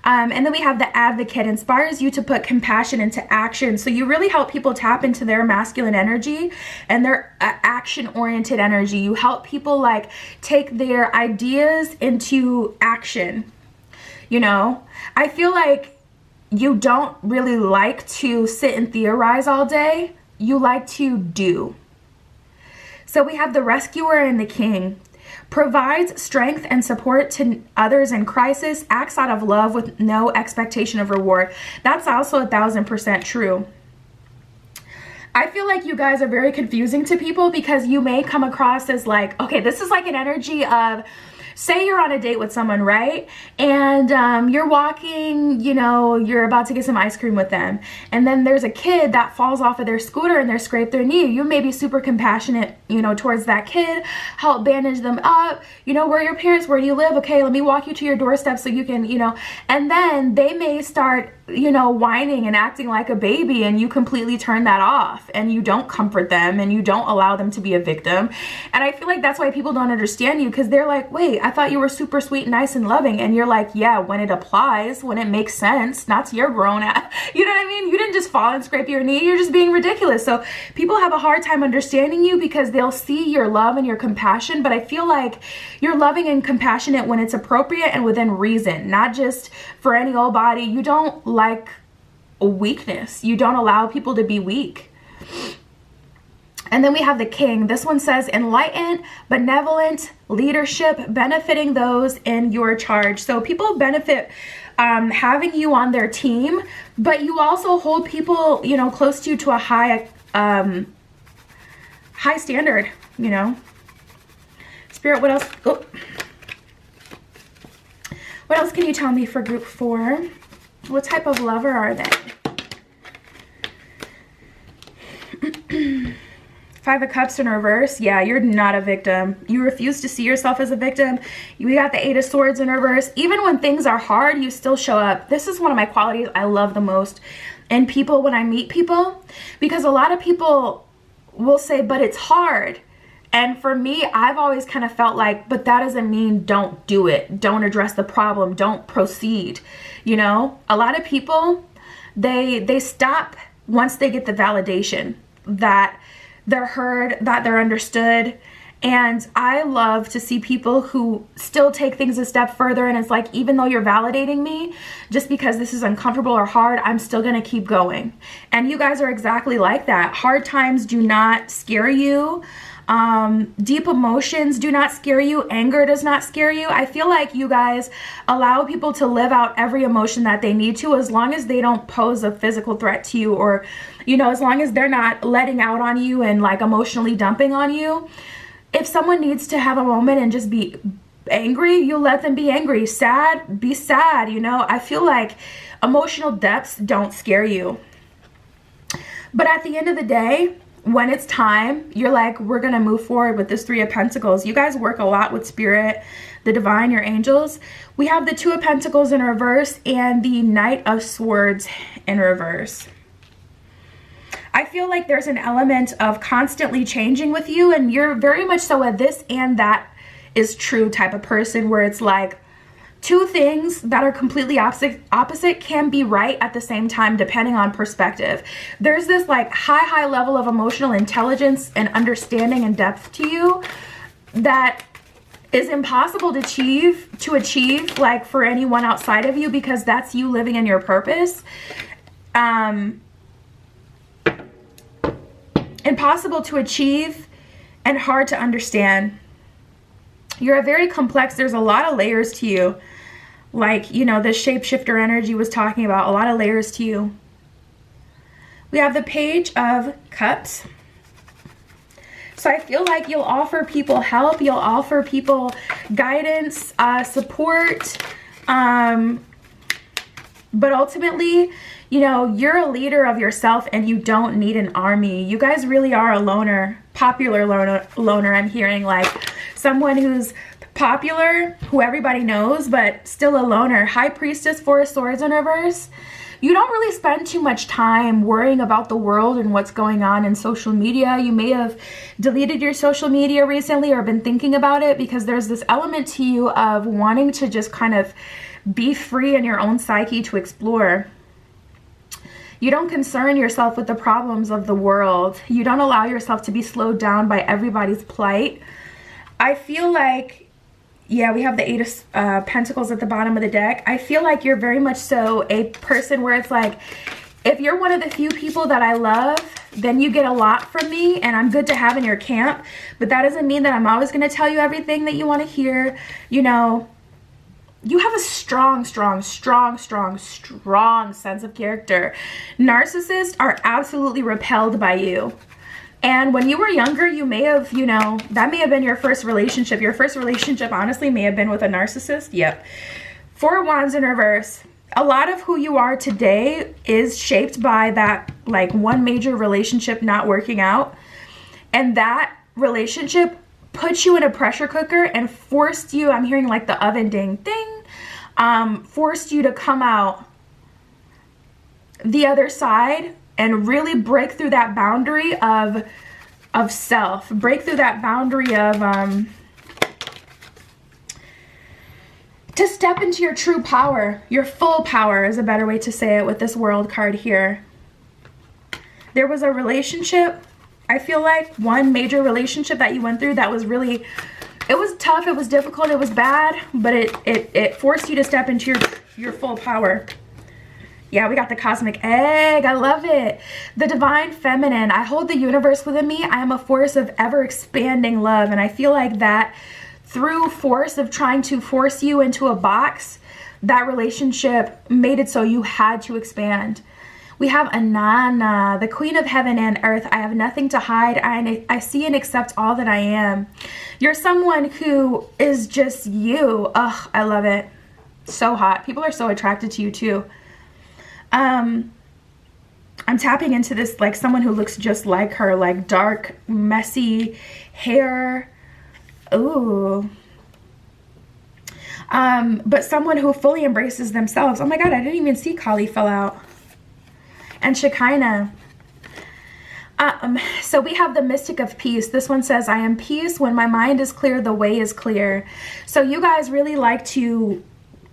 And then we have the Advocate, inspires you to put compassion into action. So you really help people tap into their masculine energy and their action-oriented energy. You help people like take their ideas into action. You know, I feel like you don't really like to sit and theorize all day. You like to do. So we have the Rescuer and the King. Provides strength and support to others in crisis, acts out of love with no expectation of reward. That's also 1,000% true. I feel like you guys are very confusing to people because you may come across as like, okay, this is like an energy of, say you're on a date with someone, right? And you're walking, you know, you're about to get some ice cream with them. And then there's a kid that falls off of their scooter and they scrape their knee. You may be super compassionate, you know, towards that kid, help bandage them up. You know, where are your parents? Where do you live? Okay, let me walk you to your doorstep so you can, you know. And then they may start you know, whining and acting like a baby, and you completely turn that off and you don't comfort them and you don't allow them to be a victim. And I feel like that's why people don't understand you, because they're like, wait, I thought you were super sweet, nice, and loving. And you're like, yeah, when it applies, when it makes sense, not to your grown ass. You know what I mean? You didn't just fall and scrape your knee. You're just being ridiculous. So people have a hard time understanding you because they'll see your love and your compassion. But I feel like you're loving and compassionate when it's appropriate and within reason, not just for any old body. You don't like weakness. You don't allow people to be weak. And then we have the king. This one says enlightened, benevolent leadership, benefiting those in your charge. So people benefit having you on their team, but you also hold people, you know, close to you to a high standard, you know. Spirit, what else? Oh. What else can you tell me for group 4? What type of lover are they? 5 of Cups in reverse. Yeah, you're not a victim. You refuse to see yourself as a victim. We got the 8 of Swords in reverse. Even when things are hard, you still show up. This is one of my qualities I love the most in people when I meet people, because a lot of people will say, but it's hard. And for me, I've always kind of felt like, but that doesn't mean don't do it. Don't address the problem. Don't proceed. You know, a lot of people, they stop once they get the validation that they're heard, that they're understood. And I love to see people who still take things a step further. And it's like, even though you're validating me, just because this is uncomfortable or hard, I'm still going to keep going. And you guys are exactly like that. Hard times do not scare you. Deep emotions do not scare you. Anger does not scare you. I feel like you guys allow people to live out every emotion that they need to, as long as they don't pose a physical threat to you, or, you know, as long as they're not letting out on you and like emotionally dumping on you. If someone needs to have a moment and just be angry, you'll let them be angry. Sad, be sad. You know, I feel like emotional depths don't scare you. But at the end of the day, when it's time, you're like, we're going to move forward with this 3 of Pentacles. You guys work a lot with spirit, the divine, your angels. We have the 2 of Pentacles in reverse and the Knight of Swords in reverse. I feel like there's an element of constantly changing with you, and you're very much so a this and that is true type of person, where it's like, 2 things that are completely opposite can be right at the same time, depending on perspective. There's this like high level of emotional intelligence and understanding and depth to you that is impossible to achieve like for anyone outside of you, because that's you living in your purpose. Impossible to achieve and hard to understand. You're a very complex, there's a lot of layers to you. Like, you know, the shapeshifter energy was talking about, a lot of layers to you. We have the Page of Cups. So I feel like you'll offer people help, you'll offer people guidance, support, but ultimately, you know, you're a leader of yourself and you don't need an army. You guys really are a loner, popular loner. I'm hearing like someone who's popular, who everybody knows, but still a loner. High Priestess, 4 of Swords in reverse. You don't really spend too much time worrying about the world and what's going on in social media. You may have deleted your social media recently or been thinking about it, because there's this element to you of wanting to just kind of be free in your own psyche to explore. You don't concern yourself with the problems of the world. You don't allow yourself to be slowed down by everybody's plight. I feel like, yeah, we have the 8 of Pentacles at the bottom of the deck. I feel like you're very much so a person where it's like, if you're one of the few people that I love, then you get a lot from me and I'm good to have in your camp. But that doesn't mean that I'm always going to tell you everything that you want to hear. You know, you have a strong sense of character. Narcissists are absolutely repelled by you. And when you were younger, you may have, you know, that may have been your first relationship. Your first relationship, honestly, may have been with a narcissist. Yep. 4 of Wands in reverse. A lot of who you are today is shaped by that, like, one major relationship not working out. And that relationship put you in a pressure cooker and forced you, I'm hearing like the oven ding, ding, forced you to come out the other side and really break through that boundary of self, break through that boundary of to step into your true power. Your full power is a better way to say it with this World card here. There was a relationship, I feel like, one major relationship that you went through that was really, it was tough, it was difficult, it was bad, but it forced you to step into your full power. Yeah, we got the cosmic egg. I love it. The divine feminine. I hold the universe within me. I am a force of ever expanding love. And I feel like that through force of trying to force you into a box, that relationship made it so you had to expand. We have Anana, the queen of heaven and earth. I have nothing to hide. I see and accept all that I am. You're someone who is just you. Ugh, I love it. So hot. People are so attracted to you too. I'm tapping into this, like someone who looks just like her, like dark, messy hair. Ooh. But someone who fully embraces themselves. Oh my God, I didn't even see Kali fell out. And Shekinah. So we have the mystic of peace. This one says, I am peace. When my mind is clear, the way is clear. So you guys really like to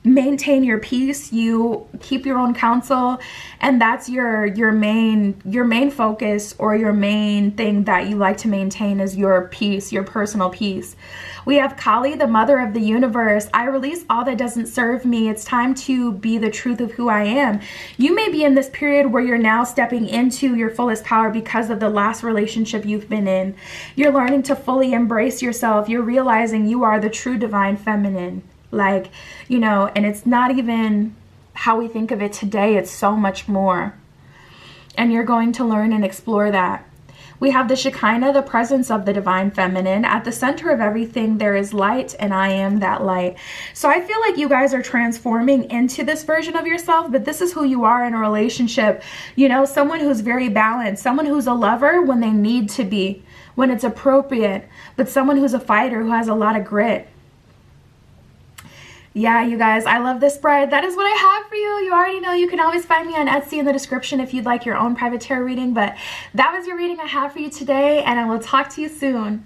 maintain your peace. You keep your own counsel, and that's your main focus, or your main thing that you like to maintain is your peace, your personal peace. We have Kali, the mother of the universe. I release all that doesn't serve me. It's time to be the truth of who I am. You may be in this period where you're now stepping into your fullest power because of the last relationship you've been in. You're learning to fully embrace yourself. You're realizing you are the true divine feminine. Like, you know, and it's not even how we think of it today. It's so much more. And you're going to learn and explore that. We have the Shekinah, the presence of the divine feminine. At the center of everything, there is light, and I am that light. So I feel like you guys are transforming into this version of yourself, but this is who you are in a relationship. You know, someone who's very balanced, someone who's a lover when they need to be, when it's appropriate, but someone who's a fighter, who has a lot of grit. Yeah, you guys, I love this spread. That is what I have for you. You already know you can always find me on Etsy in the description if you'd like your own private tarot reading. But that was your reading I have for you today, and I will talk to you soon.